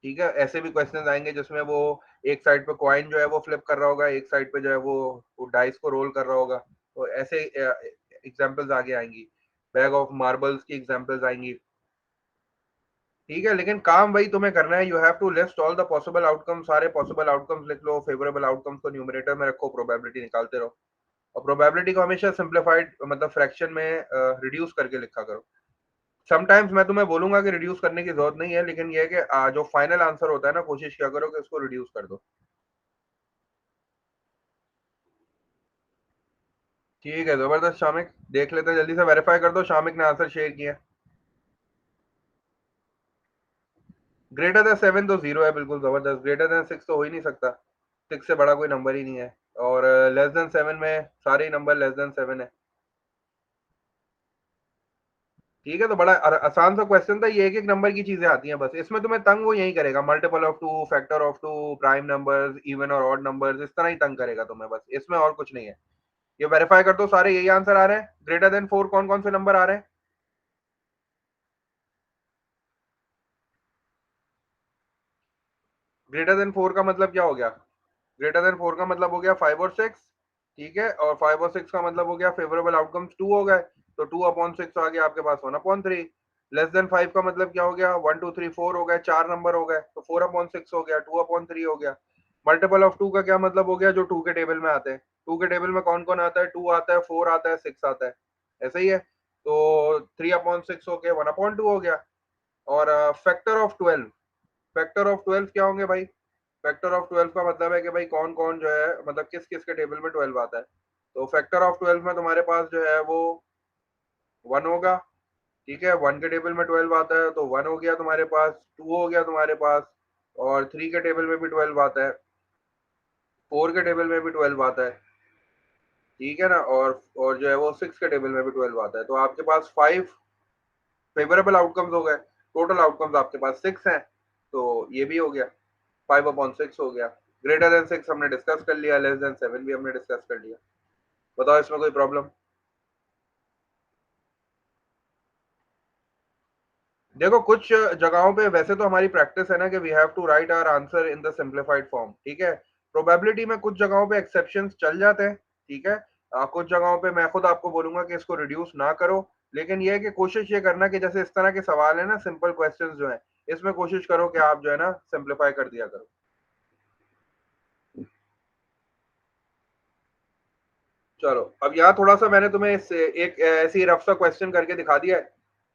ठीक है, ऐसे भी क्वेश्चंस आएंगे जिसमें वो एक साइड पे कॉइन जो है वो फ्लिप कर रहा होगा, एक साइड पे जो है वो डाइस को रोल कर रहा होगा। तो ऐसे एग्जांपल्स आगे आएंगी, बैग ऑफ मार्बल्स की एग्जांपल्स आएंगी। ठीक है, लेकिन काम वही तुम्हें करना है, you have to list all the possible outcomes. सारे पॉसिबल आउटकम्स लिख लो, फेवरेबल आउटकम्स को न्यूमरेटर में रखो, प्रोबेबिलिटी निकालते रहो। और प्रोबेबिलिटी को हमेशा सिंप्लीफाइड मतलब फ्रैक्शन में रिड्यूस करके लिखा करो। समटाइम्स मैं तुम्हें बोलूंगा कि रिड्यूस करने की जरूरत नहीं है, लेकिन ये है कि जो फाइनल आंसर होता है ना, कोशिश क्या करो कि उसको रिड्यूस कर दो। ठीक है, जबरदस्त शामिक। देख लेते हैं, जल्दी से वेरीफाई कर दो शामिक ने आंसर शेयर किया। ग्रेटर देन 7 तो जीरो है, बिल्कुल जबरदस्त। ग्रेटर देन 6 तो हो ही नहीं सकता, 6 से बड़ा कोई नंबर ही नहीं है। और लेस देन 7 में सारे ही नंबर लेस देन 7 है। ठीक है, तो बड़ा आसान सा क्वेश्चन था ये, एक एक नंबर की चीजें आती हैं बस। इसमें तुम्हें तंग वो यही करेगा, multiple of 2, factor of 2, prime numbers, even और ऑड नंबर्स, इस तरह ही तंग करेगा तुम्हें बस, इसमें और कुछ नहीं है। ये वेरीफाई कर दो, सारे यही आंसर आ रहे हैं। ग्रेटर देन 4 कौन कौन से नंबर आ रहे हैं? ग्रेटर देन 4 का मतलब क्या हो गया? ग्रेटर देन 4 का मतलब हो गया 5 और 6। ठीक है, और 5 और 6 का मतलब हो गया फेवरेबल आउटकम्स 2 हो गए, तो 2/6 आ गया आपके पास 1/3। लेस देन 5 का मतलब क्या हो गया, 1 2 3 4 हो गए, 4 नंबर हो गए, तो 4/6 हो गया, 2/3 हो गया। मल्टीपल ऑफ 2 का क्या मतलब हो गया, जो 2 के टेबल में आते हैं। 2 के टेबल में कौन कौन आता है, 2 आता है, 4 आता है, 6 आता है, ऐसा ही है। तो 3/6 हो गया, 1/2 हो गया। और फैक्टर ऑफ 12, फैक्टर ऑफ 12 क्या होंगे भाई? फैक्टर ऑफ 12 का मतलब है कि भाई कौन कौन जो है, मतलब किस किस के टेबल में 12 आता है। तो फैक्टर ऑफ 12 में तुम्हारे पास जो है वो 1 होगा। ठीक है, 1 के टेबल में 12 आता है, तो 1 हो गया तुम्हारे पास, 2 हो गया तुम्हारे पास, और 3 के टेबल में भी 12 आता है, 4 के टेबल में भी 12 आता है। ठीक है ना, और जो है वो 6 के टेबल में भी 12 आता है। तो आपके पास 5 फेवरेबल आउटकम्स हो गए, टोटल आउटकम्स आपके पास 6 हैं, तो ये भी हो गया, 5/6 हो गया। ग्रेटर देन 6 हमने डिस्कस कर लिया, लेस देन 7 भी हमने डिस्कस कर लिया। बताओ इसमें कोई प्रॉब्लम? देखो, कुछ जगहों पे वैसे तो हमारी प्रैक्टिस है ना कि we have to write our answer in the simplified form. ठीक है, प्रोबेबिलिटी में कुछ जगहों पे एक्सेप्शंस चल जाते हैं। ठीक है, कुछ जगहों पे मैं खुद आपको बोलूंगा कि इसको रिड्यूस ना करो, लेकिन ये है कि कोशिश ये करना कि जैसे इस तरह के सवाल है ना, सिंपल क्वेश्चंस जो हैं, इसमें कोशिश करो कि आप जो है ना सिंप्लीफाई कर दिया करो। चलो, अब यहाँ थोड़ा सा मैंने तुम्हें एक ऐसी रफ सा क्वेश्चन करके दिखा दिया है,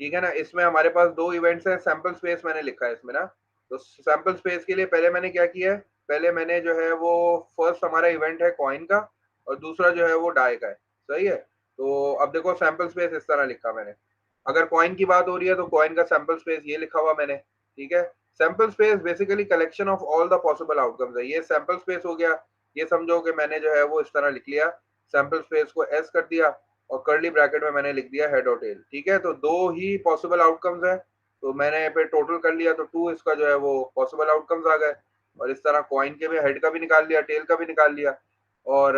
ठीक है ना। इसमें हमारे पास दो इवेंट्स हैं, सैंपल स्पेस मैंने लिखा है इसमें ना। तो सैंपल स्पेस के लिए पहले मैंने क्या किया है, पहले मैंने जो है वो फर्स्ट हमारा इवेंट है कॉइन का, और दूसरा जो है वो डाई का है, सही है। तो अब देखो सैंपल स्पेस इस तरह लिखा मैंने। अगर कॉइन की बात हो रही है तो कॉइन का सैंपल स्पेस ये लिखा हुआ मैंने, ठीक है। Sample space basically collection of all the possible outcomes है, ये सैंपल स्पेस हो गया। ये समझो कि मैंने जो है वो इस तरह लिख लिया, सैंपल स्पेस को एस कर दिया, और कर्ली ब्रैकेट में मैंने लिख दिया हेड और टेल, ठीक है। तो दो ही पॉसिबल आउटकम्स है, तो मैंने यहाँ पे टोटल कर लिया, तो टू इसका जो है वो पॉसिबल आउटकम्स आ गए। और इस तरह कॉइन के भी हेड का भी निकाल लिया, टेल का भी निकाल लिया। और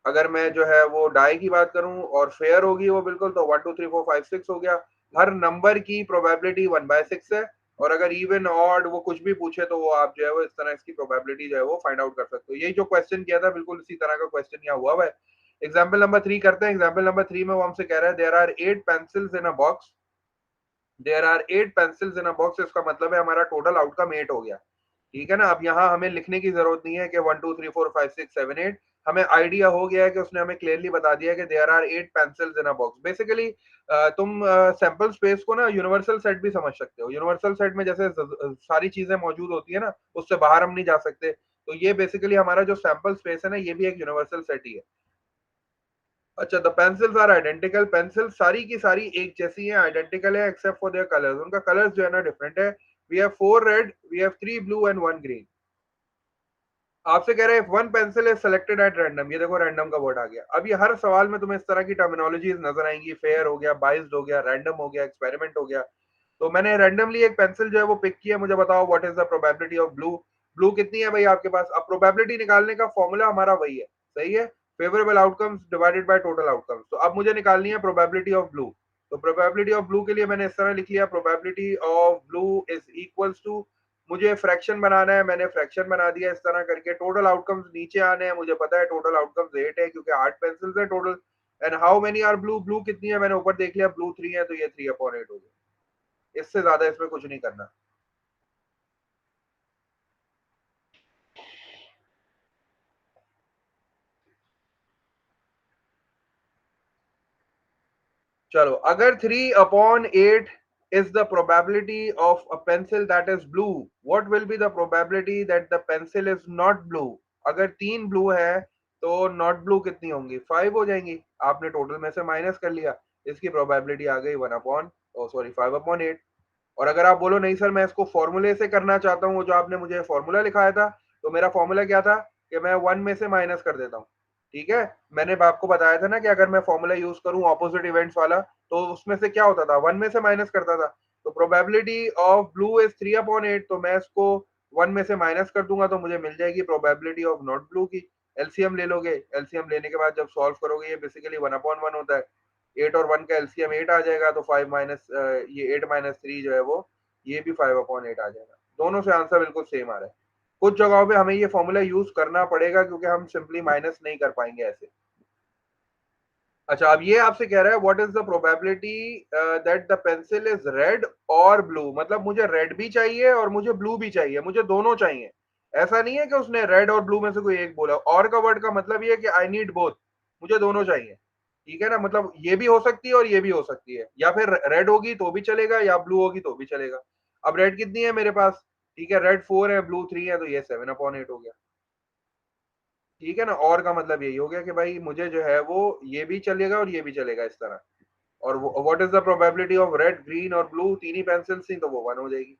अगर मैं जो है वो डाई की बात करूं और फेयर होगी वो बिल्कुल, तो 1 2 3 4 5 6 हो गया। हर नंबर की प्रोबेबिलिटी 1/6 है, और अगर इवन ऑड वो कुछ भी पूछे तो वो आप जो है वो इस तरह इसकी प्रोबेबिलिटी जो है वो फाइंड आउट कर सकते हो। यही जो क्वेश्चन किया था बिल्कुल इसी तरह का क्वेश्चन यहाँ हुआ है। एग्जाम्पल नंबर 3 करते हैं। एग्जाम्पल नंबर 3 में वो हमसे कह रहा है there are 8 pencils in a box, there are 8 pencils in a box, इसका मतलब है हमारा टोटल आउटकम 8 हो गया, ठीक है ना। अब यहाँ हमें लिखने की जरूरत नहीं है कि 1 2 3 4 5 6 7 8, हमें आइडिया हो गया है कि उसने हमें क्लियरली बता दिया कि there are 8 pencils in a box. Basically तुम सैंपल स्पेस को ना यूनिवर्सल सेट भी समझ सकते हो। यूनिवर्सल सेट में जैसे सारी चीजें मौजूद होती है ना, उससे बाहर हम नहीं जा सकते, तो ये बेसिकली हमारा जो सैंपल स्पेस है ना, ये भी एक यूनिवर्सल सेट ही है। अच्छा, the pencils are identical, pencil सारी की सारी एक जैसी है, आइडेंटिकल है, एक्सेप्ट फॉर देयर कलर्स, उनका कलर्स जो है ना डिफरेंट है। We have 4 red, we have 3 blue and 1 green. आपसे कह रहे हैं one pencil is selected at random, ये देखो रैंडम का वर्ड आ गया। अब ये हर सवाल में तुम्हें इस तरह की टर्मिनोलॉजीज नजर आएंगी, फेयर हो गया, बाइस्ड हो गया, रैंडम हो गया, एक्सपेरिमेंट हो गया। तो मैंने रैंडमली एक पेंसिल जो है वो पिक किया, मुझे बताओ what is the probability of blue. Blue कितनी है भाई आपके पास। अब प्रोबेबिलिटी निकालने का फॉर्मूला हमारा वही है, सही है, favourable outcomes divided by total outcomes. तो अब मुझे निकालनी है प्रोबेबिलिटी ऑफ ब्लू। तो प्रोबेबिलिटी ऑफ ब्लू के लिए मैंने इस तरह लिख लिया, probability of blue is equals to, मुझे फ्रैक्शन बनाना है, मैंने फ्रैक्शन बना दिया इस तरह करके। टोटल आउटकम्स नीचे आने हैं, मुझे पता है टोटल आउटकम्स 8 है क्योंकि 8 पेंसिल्स है total. And how many are blue, blue कितनी है मैंने ऊपर देख लिया, ब्लू 3 है, तो ये 3/8 हो गया। इससे ज्यादा इसमें कुछ नहीं करना। चलो, अगर 3/8 is the probability of a pencil that is blue, what will be the probability that the pencil is not blue? अगर 3 ब्लू है तो नॉट ब्लू कितनी होंगी, 5 हो जाएंगी। आपने टोटल में से माइनस कर लिया, इसकी प्रोबेबिलिटी आ गई 5/8। और अगर आप बोलो नहीं सर मैं इसको फॉर्मूले से करना चाहता हूँ, जो आपने मुझे फॉर्मूला लिखाया था, तो मेरा फॉर्मूला क्या था कि मैं 1 में से माइनस कर देता हूँ, ठीक है। मैंने आपको बताया था ना कि अगर मैं फॉर्मूला यूज करूँ ऑपोजिट इवेंट्स वाला, तो उसमें से क्या होता था, 1 में से माइनस करता था। तो प्रोबेबिलिटी ऑफ ब्लू इज 3/8, तो मैं इसको 1 में से माइनस कर दूंगा तो मुझे मिल जाएगी प्रोबेबिलिटी ऑफ नॉट ब्लू की। एलसीएम ले लोगे, एलसीएम लेने के बाद जब सॉल्व करोगे, ये बेसिकली 1/1 होता है। 8 और 1 का एलसीएम 8 आ जाएगा, तो 5 माइनस ये 8 - 3 जो है वो, ये भी 5/8 आ जाएगा। दोनों से आंसर बिल्कुल सेम आ रहा है। कुछ जगहों पे हमें ये फॉर्मूला यूज करना पड़ेगा क्योंकि हम सिंपली माइनस नहीं कर पाएंगे ऐसे। अच्छा, अब ये आपसे कह रहा है what is the probability that the pencil is red और ब्लू, मतलब मुझे रेड भी चाहिए और मुझे ब्लू भी चाहिए, मुझे दोनों चाहिए। ऐसा नहीं है कि उसने रेड और ब्लू में से कोई एक बोला, और का वर्ड का मतलब ये है कि आई नीड बोथ, मुझे दोनों चाहिए, ठीक है ना। मतलब ये भी हो सकती है और ये भी हो सकती है, या फिर रेड होगी तो भी चलेगा या ब्लू होगी तो भी चलेगा। अब रेड कितनी है मेरे पास, ठीक है, रेड 4 है, ब्लू 3 है, तो ये 7/8 हो गया, ठीक है ना। और का मतलब यही हो गया कि भाई मुझे जो है वो ये भी चलेगा और ये भी चलेगा इस तरह। और what is the probability of red, green और ब्लू, तीन ही पेंसिल्स थी तो वो 1 हो जाएगी।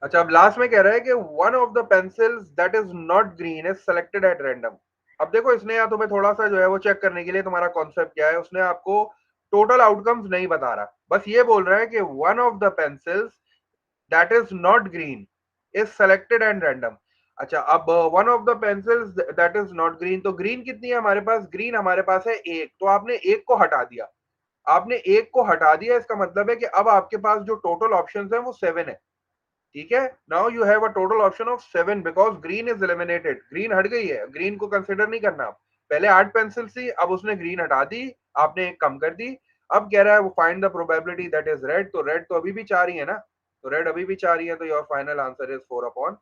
अच्छा, अब लास्ट में कह रहा है कि one of the pencils that is not green is selected at random. अब देखो इसने या तुम्हें थोड़ा सा जो है वो चेक करने के लिए तुम्हारा कॉन्सेप्ट क्या है, उसने आपको टोटल आउटकम्स नहीं बता रहा, बस ये बोल रहा है कि one of the pencils that is not green is selected and random. अच्छा, अब one of the pencils that is not green, तो ग्रीन कितनी है हमारे पास, ग्रीन हमारे पास है एक, तो आपने एक को हटा दिया। आपने एक को हटा दिया, इसका मतलब है कि अब आपके पास जो टोटल ऑप्शंस है वो 7 है, ठीक है, now you have a total option of 7 because green is eliminated, green हट गई है, ग्रीन को कंसिडर नहीं करना आप। पहले 8 पेंसिल थी, अब उसने ग्रीन हटा दी, आपने एक कम कर दी। अब कह रहा है वो find the probability that is red, तो रेड तो अभी भी 4 ही है ना, तो रेड अभी भी 4 ही है, तो your final answer is 4 upon.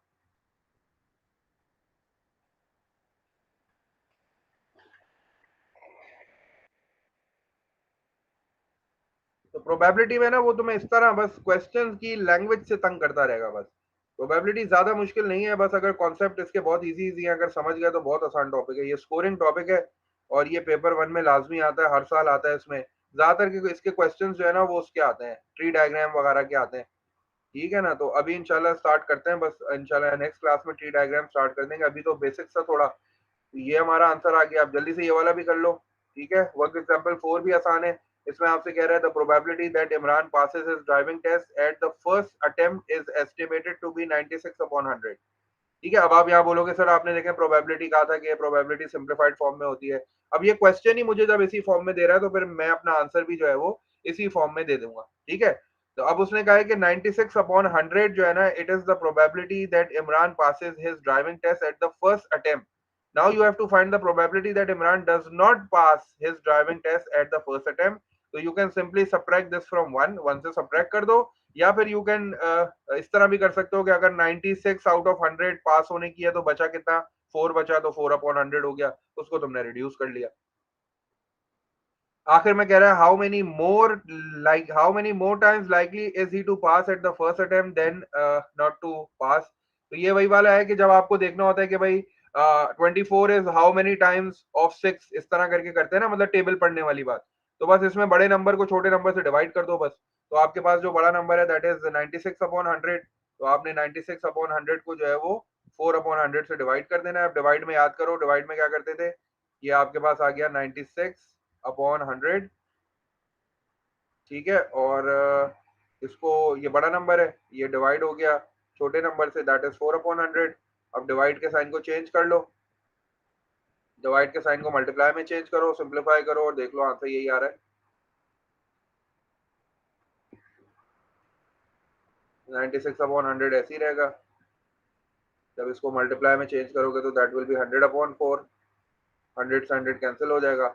तो प्रोबेबिलिटी में ना वो तुम्हें इस तरह बस क्वेश्चंस की लैंग्वेज से तंग करता रहेगा बस। प्रोबेबिलिटी ज्यादा मुश्किल नहीं है, बस अगर कॉन्सेप्ट इसके बहुत इजी इजी है, अगर समझ गए तो बहुत आसान टॉपिक है, ये स्कोरिंग टॉपिक है। और ये पेपर 1 में लाजमी आता है, हर साल आता है इसमें। ज्यादातर के इसके क्वेश्चंस जो है ना वो उसके आते हैं, ट्री डायग्राम वगैरह के आते हैं। ठीक है ना, तो अभी इंशाल्लाह स्टार्ट करते हैं, बस इंशाल्लाह नेक्स्ट क्लास में ट्री डायग्राम स्टार्ट कर देंगे, अभी तो बेसिक्स था थोड़ा। तो ये हमारा आंसर आ गया, आप जल्दी से ये वाला भी कर लो। ठीक है, वर्क एग्जांपल 4 भी आसान है। इसमें आपसे कह रहा है the probability that Imran passes his driving test at the first attempt is estimated to be 96 upon 100। ठीक है, अब आप यहाँ बोलोगे सर आपने देखे प्रोबेबिलिटी कहा था कि प्रोबेबिलिटी सिंप्लीफाइड फॉर्म में होती है। अब ये क्वेश्चन ही मुझे जब इसी फॉर्म में दे रहा है तो फिर मैं अपना आंसर भी जो है वो इसी फॉर्म में दे दूंगा। ठीक है, तो अब उसने कहा है कि 96 अपॉन 100 जो है ना, it is the probability that Imran passes his driving test at the first attempt. Now you have to find the probability that Imran does not pass his driving test at the first attempt. तो you can simply subtract this from 1, 1 से subtract कर दो। या फिर you can इस तरह भी कर सकते हो कि अगर 96 आउट ऑफ 100 पास होने की है तो बचा कितना, 4 बचा, तो 4 अपॉन 100 हो गया, उसको तुमने रिड्यूस कर लिया। आखिर में कह रहा है how many more times likely is he to pass at the first attempt then not to pass. तो ये वही वाला है कि जब आपको देखना होता है कि भाई 24 is how many times of 6, इस तरह करके करते हैं ना, मतलब टेबल पढ़ने वाली बात। तो बस इसमें बड़े नंबर को छोटे नंबर से डिवाइड कर दो बस। तो आपके पास जो बड़ा नंबर है दैट इज 96 अपॉन 100, तो आपने 96 अपॉन 100 को जो है वो 4 अपॉन 100 से डिवाइड कर देना है। अब डिवाइड में याद करो, डिवाइड में क्या करते थे, ये आपके पास आ गया 96 अपॉन 100। ठीक है, और इसको, ये बड़ा नंबर है, ये डिवाइड हो गया छोटे नंबर से, दैट इज 4 अपॉन 100। अब डिवाइड के साइन को चेंज कर लो, डिवाइड के साइन को मल्टीप्लाई में चेंज करो, सिंप्लीफाई करो और देख लो आंसर यही आ रहा है, 96 अपॉन 100 ऐसे ही रहेगा। जब इसको मल्टीप्लाई में चेंज करोगे तो दैट विल बी 100 अपॉन 4, 100 से 100 कैंसिल हो जाएगा,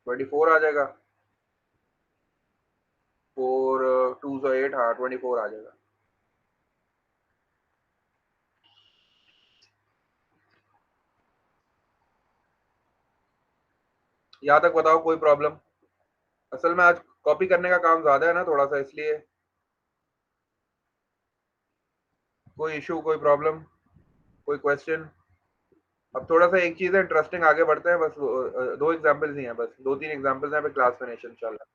24 आ जाएगा। 4 2 सौ 8, हाँ 24 आ जाएगा। यहाँ तक बताओ कोई प्रॉब्लम? असल में आज कॉपी करने का काम ज्यादा है ना थोड़ा सा, इसलिए। कोई इशू, कोई प्रॉब्लम, कोई क्वेश्चन? अब थोड़ा सा एक चीज है इंटरेस्टिंग, आगे बढ़ते हैं, बस 2 एग्जांपल्स ही हैं, बस 2-3 एग्जांपल्स हैं, फिर क्लास फिनिश इंशाल्लाह।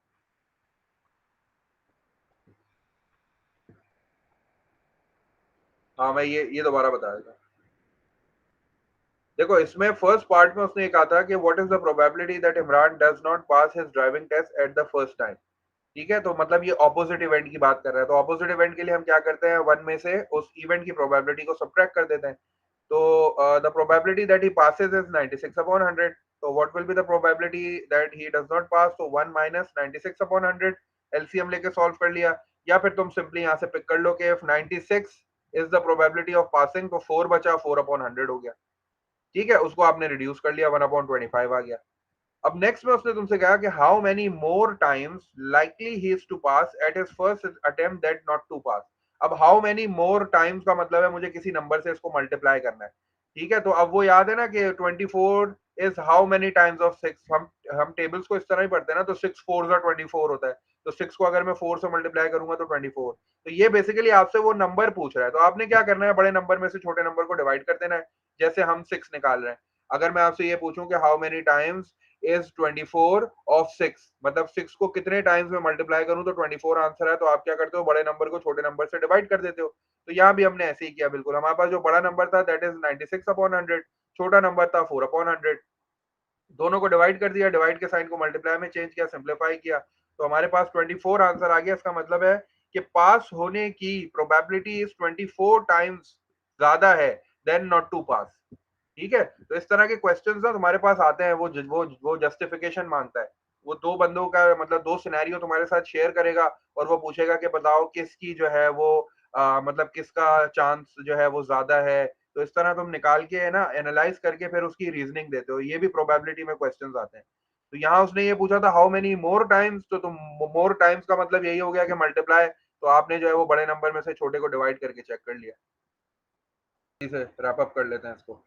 हाँ मैं ये दोबारा बता देता हूँ। देखो इसमें फर्स्ट पार्ट में उसने कहा था कि what is the probability that Imran does not pass his driving test at the first time. ठीक है, तो मतलब ये ऑपोजिट इवेंट की बात कर रहा है, तो ऑपोजिट इवेंट के लिए हम क्या करते हैं, 1 में से उस इवेंट की प्रोबेबिलिटी को सब्ट्रैक्ट कर देते हैं। तो the probability that he passes is 96 upon 100. So what will be the probability that he does not pass? So 1 minus 96 upon 100, LCM लेके सॉल्व कर लिया। या फिर तुम सिंपली यहाँ से पिक कर लो कि if 96 is the probability of passing, तो 4 बचा, 4 upon 100 हो गया। ठीक है, उसको आपने रिड्यूस कर लिया, 1 upon 25 आ गया। अब नेक्स्ट में उसने तुमसे कहा कि how many more times likely he is to pass at his first attempt that not to pass. अब हाउ मेनी मोर टाइम्स का मतलब है मुझे किसी नंबर से इसको मल्टीप्लाई करना है। ठीक है, तो अब वो याद है ना कि 24 is how many times of 6, हम टेबल्स को इस तरह ही पढ़ते हैं ना, तो 6 4 24 होता है। तो 6 को अगर मैं 4 से मल्टीप्लाई करूंगा तो 24। तो ये बेसिकली आपसे वो नंबर पूछ रहा है, तो आपने क्या करना है, बड़े नंबर में से छोटे नंबर को डिवाइड कर देना है, जैसे हम 6 निकाल रहे हैं। अगर मैं आपसे ये पूछूं कि how many times is 24 of 6, मतलब 6 को कितने टाइम्स में मल्टीप्लाई करूं तो 24 आंसर है, तो आप क्या करते हो, बड़े नंबर को छोटे नंबर से डिवाइड कर देते हो। तो यहाँ भी हमने ऐसे ही किया बिल्कुल, हमारे पास जो बड़ा नंबर था दैट इज 96 अपॉन 100, छोटा नंबर था 4 अपॉन 100, दोनों को डिवाइड कर दिया, डिवाइड के साइन को मल्टीप्लाई में चेंज किया, सिंप्लीफाई किया, तो हमारे पास 24 आंसर आ गया। इसका मतलब है कि पास होने की प्रोबेबिलिटी इज 24 टाइम्स ज्यादा है देन नॉट टू पास। ठीक है, तो इस तरह के क्वेश्चंस ना तुम्हारे पास आते हैं, वो जस्टिफिकेशन मांगता है। वो दो बंदों का मतलब दो सिनेरियो तुम्हारे साथ शेयर करेगा और वो पूछेगा कि बताओ किसकी जो है वो मतलब किसका चांस जो है वो ज्यादा है। तो इस तरह तुम निकाल के है ना एनालाइज करके फिर उसकी रीजनिंग देते हो। ये भी प्रोबेबिलिटी में क्वेश्चंस आते हैं। तो यहाँ उसने ये पूछा था हाउ मेनी मोर टाइम्स, तो तुम मोर टाइम्स का मतलब यही हो गया कि मल्टीप्लाई, तो आपने जो है वो बड़े नंबर में से छोटे को डिवाइड करके चेक कर लिया। इसे रैप अप कर लेते हैं इसको।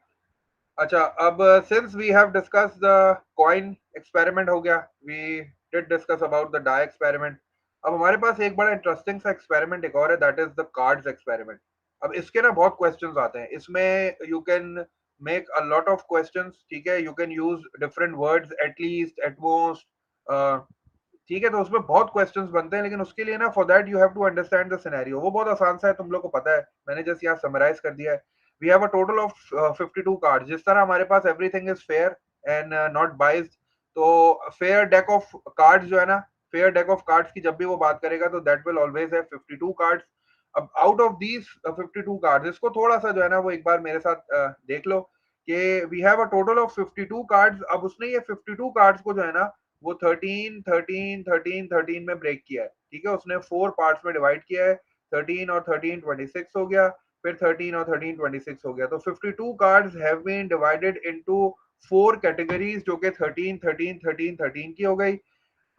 अच्छा, अब since we have discuss the coin experiment हो गया, we did discuss about the die experiment. अब हमारे पास एक बड़ा इंटरेस्टिंग सा एक्सपेरिमेंट एक और है, that is the cards experiment. अब इसके ना बहुत क्वेश्चंस आते हैं इसमें, you can make a lot of questions, ठीक है, you can use different words, at least, at most, ठीक है। तो उसमें बहुत क्वेश्चंस बनते हैं, लेकिन उसके लिए ना for that you have to understand the scenario. वो बहुत आसान सा है, तुम लोग को पता है, मैंने जस्ट यहाँ समराइज कर दिया है। We have a total of 52 cards. जिस तरह हमारे पास everything is fair and not biased, तो फेयर डेक ऑफ कार्ड्स जो है ना, फेयर डेक ऑफ कार्ड्स की जब भी वो बात करेगा तो दैट विल ऑलवेज है 52 कार्ड्स। अब आउट ऑफ दीज 52 कार्ड्स, इसको थोड़ा सा जो है ना वो एक बार मेरे साथ देख लो कि we have a total of 52 cards. अब उसने ये 52 कार्ड्स को जो है ना वो 13 13 13 13 में ब्रेक किया है, ठीक है। उसने 4 पार्ट्स में डिवाइड किया है, 13 और 13 26 हो गया, फिर 13 और 13 26 हो गया। तो 52 cards have been divided into 4 categories, जो कि 13 13 13 13 की हो गई।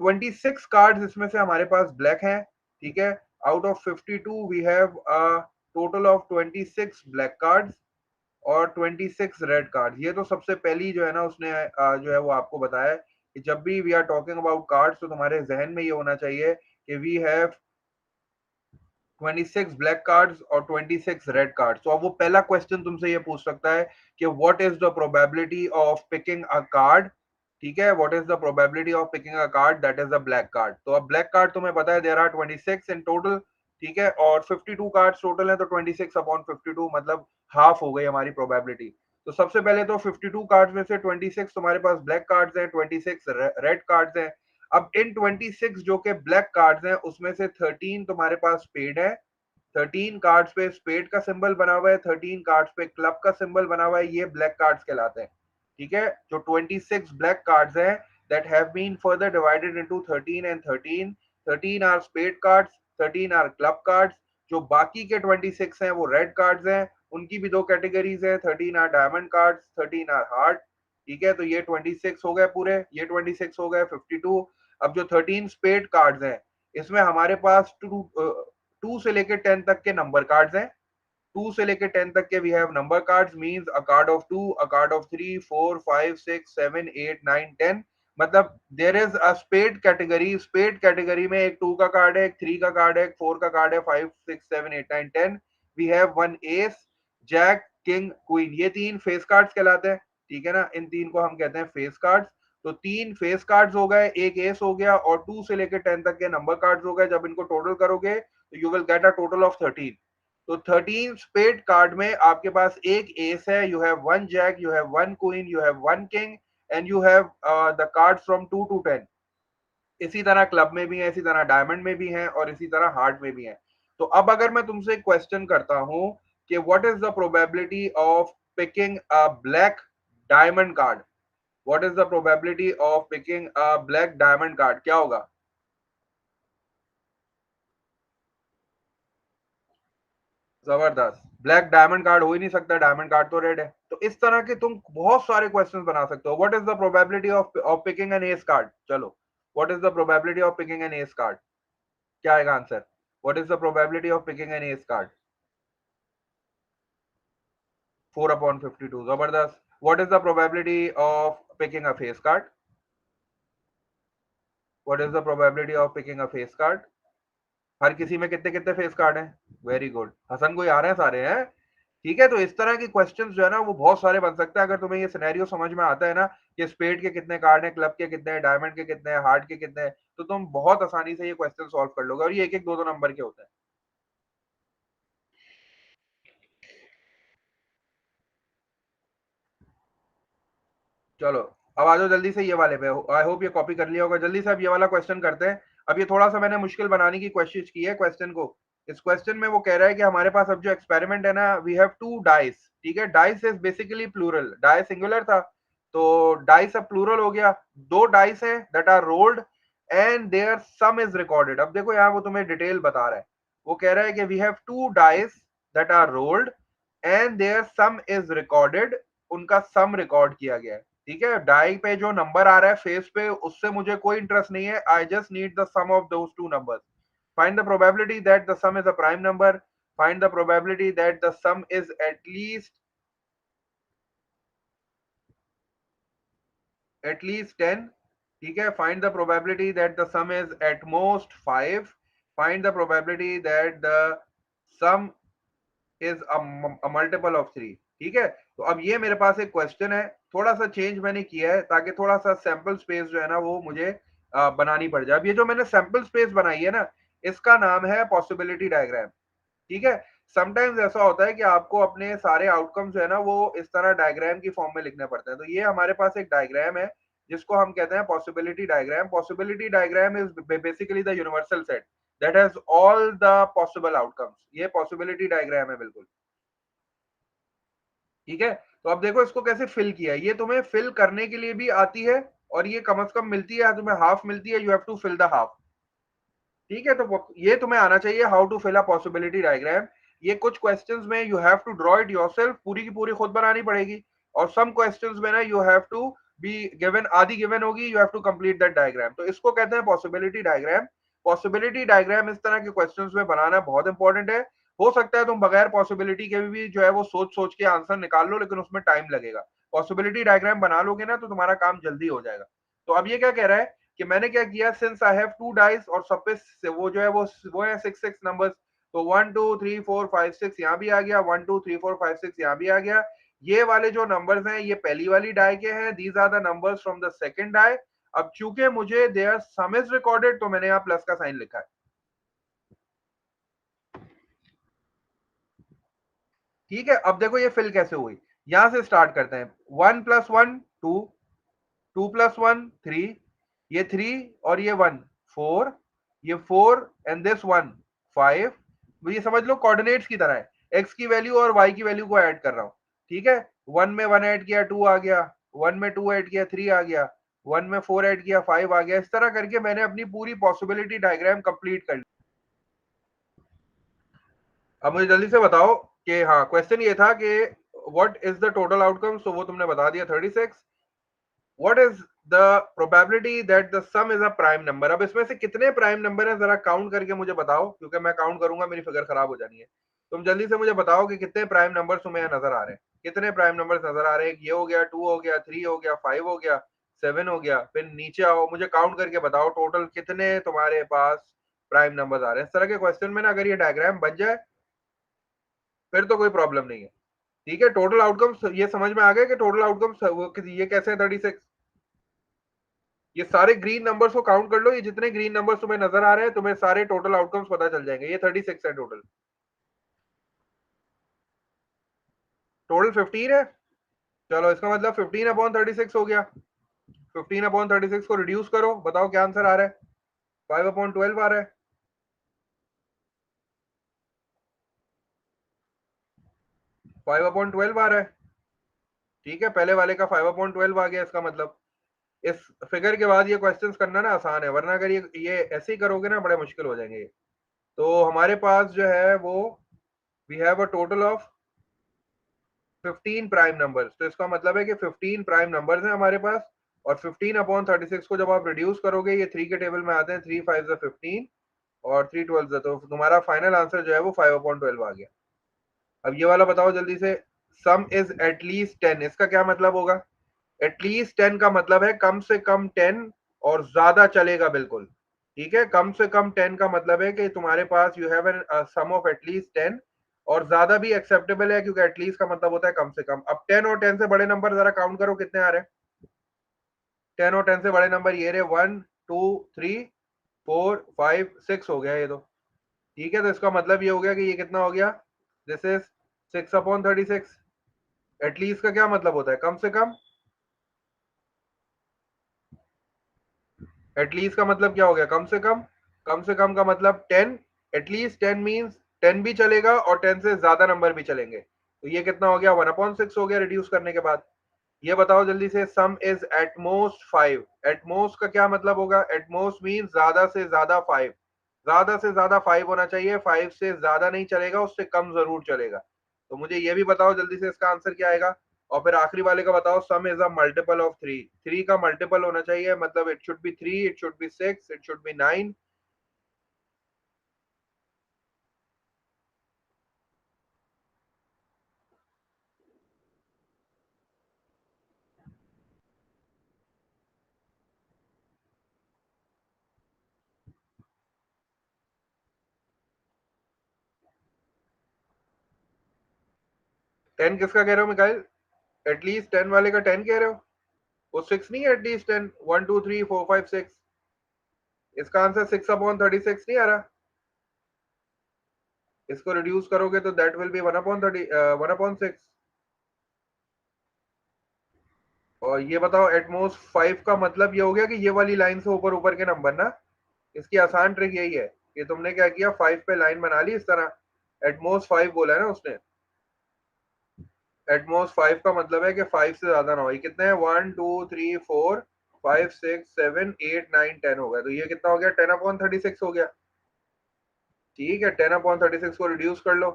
26 कार्ड्स इसमें से हमारे पास ब्लैक हैं, ठीक है। Out of 52 we have a total of 26 black cards और 26 रेड कार्ड। ये तो सबसे पहली जो है ना उसने जो है वो आपको बताया है कि जब भी we are talking about cards तो तुम्हारे जहन में ये होना चाहिए कि वी हैव 26 ब्लैक कार्ड्स और 26 रेड कार्ड्स। तो अब वो पहला क्वेश्चन तुमसे ये पूछ सकता है कि what is the probability of picking a card, ठीक है, what is the probability of picking a card that is a black card. तो अब ब्लैक कार्ड तुम्हें पता है देयर आर 26 इन टोटल, ठीक है, और 52 कार्ड्स टोटल है, तो 26 अपॉन 52 मतलब हाफ हो गई हमारी प्रोबेबिलिटी। तो सबसे पहले तो 52 कार्ड्स में से 26 तुम्हारे पास ब्लैक कार्ड्स हैं, 26 रेड कार्ड्स हैं। अब इन 26 जो के ब्लैक कार्ड्स हैं उसमें से 13 तुम्हारे पास स्पेड है, 13 कार्ड्स पे स्पेड का सिंबल बना हुआ है, 13 कार्ड्स पे क्लब का सिंबल बना हुआ है, ये ब्लैक कार्ड्स कहलाते हैं, ठीक है। जो 26 ब्लैक कार्ड्स हैं that have been further divided into 13 and 13, 13 are spade cards, 13 are club cards। जो बाकी के 26 हैं वो रेड कार्ड्स हैं, उनकी भी दो कैटेगरीज है, 13 are diamond cards, 13 are heart, ठीक है। तो ये 26 हो गए पूरे, ये 26 हो गए 52। अब जो 13 स्पेड कार्ड्स हैं इसमें हमारे पास टू से लेके 10 तक के नंबर कार्ड्स हैं, 2 से लेके 10 तक के we have number cards, means a card of 2, a card of 3, 4, 5, 6, 7, 8, 9, 10। मतलब there is a spade category, spade category में एक 2 का कार्ड है, एक 3 का कार्ड है, एक 4 का कार्ड है, 5, 6, 7, 8, 9, 10। We have one ace, jack, king, queen, ये तीन फेस कार्ड्स कहलाते हैं, ठीक है ना। इन तीन को हम कहते हैं फेस कार्ड्स। तो तीन फेस कार्ड्स हो गए, एक एस हो गया और 2 से लेके 10 तक के नंबर कार्ड्स हो गए। जब इनको टोटल करोगे तो you will get a total of 13। तो 13 स्पेड कार्ड में आपके पास एक एस है, you have one jack, you have one queen, you have one king and you have the cards from 2 to 10। इसी तरह क्लब में भी है, इसी तरह डायमंड में भी है और इसी तरह हार्ट में भी है। तो अब अगर मैं तुमसे क्वेश्चन करता हूं कि what is the probability of picking a black diamond card, what is the probability of picking a black diamond card, क्या होगा? जबरदस्त। ब्लैक डायमंड कार्ड हो ही नहीं सकता, डायमंड कार्ड तो रेड है। तो इस तरह के तुम बहुत सारे क्वेश्चंस बना सकते हो। What is the probability of picking an ace card, चलो, what is the probability of picking an ace card, क्या आएगा answer? What is the probability of picking an ace card? 4 upon 52, जबरदस्त। What is the probability of picking a face card? What is the probability of picking a face card? हर किसी में कितने कितने face card हैं? Very good, Hassan को ही आ रहे हैं सारे, हैं, ठीक है। तो इस तरह की क्वेश्चंस जो है ना वो बहुत सारे बन सकते हैं अगर तुम्हें ये सिनेरियो समझ में आता है ना कि स्पेड के कितने कार्ड हैं, क्लब के कितने हैं, डायमंड के कितने हैं, हार्ट के कितने हैं, तो तुम बहुत आसानी से ये क्वेश्चन सॉल्व कर लोगे और ये एक एक दो दो नंबर के होते हैं। चलो, अब आ जाओ जल्दी से ये वाले पे। आई होप ये कॉपी कर लिया होगा। जल्दी से अब ये वाला क्वेश्चन करते हैं। अब ये थोड़ा सा मैंने मुश्किल बनाने की कोशिश की है क्वेश्चन को, इस क्वेश्चन में वो कह रहा है कि हमारे पास अब जो एक्सपेरिमेंट है ना, वी हैव टू डाइस, ठीक है, dice is basically plural, die singular था तो डाइस अब प्लूरल हो गया, दो डाइस है that are rolled and their sum is recorded. अब देखो यहाँ वो तुम्हें डिटेल बता रहा है, वो कह रहा है कि we have two dice that are rolled and their sum is recorded, उनका सम रिकॉर्ड किया गया है, ठीक है। डाई पे जो नंबर आ रहा है फेस पे, उससे मुझे कोई इंटरेस्ट नहीं है, I just need the sum of those two numbers. Find the probability that the sum is a prime number. Find the probability that the sum is at least 10. ठीक है. Find the probability that the sum is at most 5. Find the probability that the sum is a multiple of 3. ठीक है. तो अब ये मेरे पास एक question है, थोड़ा सा चेंज मैंने किया है ताकि थोड़ा सा सैंपल स्पेस जो है ना वो मुझे बनानी पड़ जाए। अब ये जो मैंने सैंपल स्पेस बनाई है ना, इसका नाम है पॉसिबिलिटी डायग्राम। ठीक है। समटाइम्स ऐसा होता है कि आपको अपने सारे आउटकम्स जो है ना वो इस तरह डायग्राम की फॉर्म में लिखने पड़ते हैं। तो ये हमारे पास एक डायग्राम है जिसको हम कहते हैं possibility diagram. Possibility diagram is basically the universal set that has all the possible outcomes. ये पॉसिबिलिटी डायग्राम है बिल्कुल। ठीक है। तो अब देखो इसको कैसे फिल किया है। ये तुम्हें फिल करने के लिए भी आती है और ये कम से कम मिलती है, तुम्हें हाफ मिलती है, you have to fill the half. ठीक है। तो ये तुम्हें आना चाहिए how to fill a possibility diagram. ये कुछ क्वेश्चंस में you have to draw it yourself, पूरी की पूरी खुद बनानी पड़ेगी, और सम क्वेश्चंस में ना you have to be given, आधी गिवन होगी, you have to complete that diagram. तो इसको कहते हैं पॉसिबिलिटी डायग्राम। पॉसिबिलिटी डायग्राम इस तरह के क्वेश्चंस में बनाना बहुत इंपॉर्टेंट है। हो सकता है तुम बगैर पॉसिबिलिटी के भी जो है वो सोच सोच के आंसर निकाल लो, लेकिन उसमें टाइम लगेगा। पॉसिबिलिटी डायग्राम बना लोगे ना तो तुम्हारा काम जल्दी हो जाएगा। तो अब ये क्या कह रहा है कि मैंने क्या किया, since I have two dice और सब पे वो जो है वो है 6 नंबर्स, तो 1 2 3 4 5 6 यहाँ भी आ गया, 1 2 3 4 5 6 यहाँ भी आ गया। ये वाले जो नंबर्स हैं ये पहली वाली डाई के हैं, these are the numbers from the second die. अब चूंकि मुझे देयर सम इज रिकॉर्डेड तो मैंने यहाँ प्लस का साइन लिखा है। ठीक है। अब देखो ये फिल कैसे हुई, यहां से स्टार्ट करते हैं। 1 + 1 2, 2 + 1 3, ये 3 और ये 1 4, ये 4 एंड दिस 1 5। ये समझ लो कोऑर्डिनेट्स की तरह है, एक्स की वैल्यू और वाई की वैल्यू को ऐड कर रहा हूं। ठीक है। 1 में 1 ऐड किया 2 आ गया, 1 में 2 ऐड किया 3 आ गया, 1 में 4 ऐड किया 5 आ गया। इस तरह करके मैंने अपनी पूरी पॉसिबिलिटी डायग्राम कंप्लीट कर ली। अब मुझे जल्दी से बताओ कि हाँ, क्वेश्चन ये था कि what is the total outcome, तो वो तुमने बता दिया 36। What is the probability that the some is a prime number. अब इसमें से कितने प्राइम नंबर है जरा काउंट करके मुझे बताओ, क्योंकि मैं काउंट करूंगा मेरी फिगर खराब हो जानी है। तुम जल्दी से मुझे बताओ कि कितने प्राइम नंबर तुम्हें यहाँ नजर आ रहे हैं, कितने प्राइम नंबर नजर आ रहे हैं। ये हो गया, 2 हो गया, 3 हो गया, 5 हो गया, 7 हो गया। फिर नीचे आओ, मुझे काउंट करके बताओ टोटल कितने तुम्हारे पास प्राइम नंबर आ रहे हैं। इस तरह के क्वेश्चन में ना अगर ये डायग्राम बन जाए फिर तो कोई प्रॉब्लम नहीं है। ठीक है। टोटल आउटकम्स ये समझ में आ गया कि टोटल आउटकम्स ये कैसे है 36। ये सारे ग्रीन नंबर्स को काउंट कर लो, ये जितने ग्रीन नंबर्स तुम्हें नजर आ रहे हैं तुम्हें सारे टोटल आउटकम्स पता चल जाएंगे। ये 36 है टोटल। टोटल 15 है। चलो इसका मतलब 15/36 हो गया। 15/36 को रिड्यूस करो, बताओ क्या आंसर आ रहा है। 5/12 आ रहा है। 5/12 आ रहा है। ठीक है। पहले वाले का 5/12 आ गया। इसका मतलब इस फिगर के बाद ये क्वेश्चंस करना ना आसान है, वरना अगर ये ऐसे ही करोगे ना बड़े मुश्किल हो जाएंगे। तो हमारे पास जो है वो we have a total of 15 prime numbers. तो इसका मतलब है कि 15 प्राइम नंबर्स हैं हमारे पास, और 15/36 को जब आप रिड्यूस करोगे, ये 3 के टेबल में आते हैं, 3 5 15 और 3 12, तो तुम्हारा फाइनल आंसर जो है वो 5/12 आ गया। अब ये वाला बताओ जल्दी से, सम इज एटलीस्ट 10, इसका क्या मतलब होगा। एटलीस्ट 10 का मतलब है कम से कम 10 और ज्यादा चलेगा बिल्कुल। ठीक है। कम से कम 10 का मतलब है कि तुम्हारे पास you have an sum of at least 10, और ज्यादा भी एक्सेप्टेबल है क्योंकि एटलीस्ट का मतलब होता है कम से कम। अब 10 और 10 से बड़े नंबर जरा काउंट करो कितने आ रहे हैं। 10 और 10 से बड़े नंबर ये रहे, 1 2 3 4 5 6 हो गया ये तो। ठीक है। तो इसका मतलब ये हो गया कि ये कितना हो गया, दिस इज 6/36। एटलीस्ट का क्या मतलब होता है, कम से कम। एटलीस्ट का मतलब क्या हो गया, कम से कम। कम से कम का मतलब 10, एटलीस्ट 10 मीन्स 10 भी चलेगा और 10 से ज्यादा नंबर भी चलेंगे। तो ये कितना हो गया, 1/6 हो गया रिड्यूस करने के बाद। ये बताओ जल्दी से, सम इज एटमोस्ट 5। एटमोस्ट का क्या मतलब होगा, एटमोस्ट मीन्स ज्यादा से ज्यादा 5। ज्यादा से ज्यादा 5 होना चाहिए, 5 से ज्यादा नहीं चलेगा, उससे कम जरूर चलेगा। तो मुझे ये भी बताओ जल्दी से इसका आंसर क्या आएगा। और फिर आखिरी वाले का बताओ, सम इज अ मल्टीपल ऑफ 3। 3 का मल्टीपल होना चाहिए, मतलब it should be 3, it should be 6, it should be 9। 10 किसका कह रहे हो मिकाइल, एटलीस्ट 10 वाले का 10 कह रहे हो? वो 6 नहीं है एटलीस्ट 10, 1 2 3 4 5 6। इसका आंसर 6/36 नहीं आ रहा? इसको रिड्यूस करोगे तो दैट विल बी 1/30, 1/6। और ये बताओ, एटमोस्ट 5 का मतलब ये हो गया कि ये वाली लाइन से ऊपर ऊपर के नंबर ना। इसकी आसान ट्रिक यही है कि तुमने क्या किया, 5 पे लाइन बना ली इस तरह। एटमोस्ट 5 बोला है ना उसने। एटमोस्ट 5 का मतलब है कि 5 से ज्यादा ना हो। ये कितने हैं, 1 2 3 4 5 6 7 8 9 10 हो गया। तो ये कितना हो गया, 10/36 हो गया। ठीक है, 10/36 को रिड्यूस कर लो।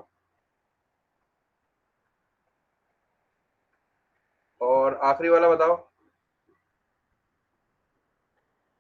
और आखिरी वाला बताओ।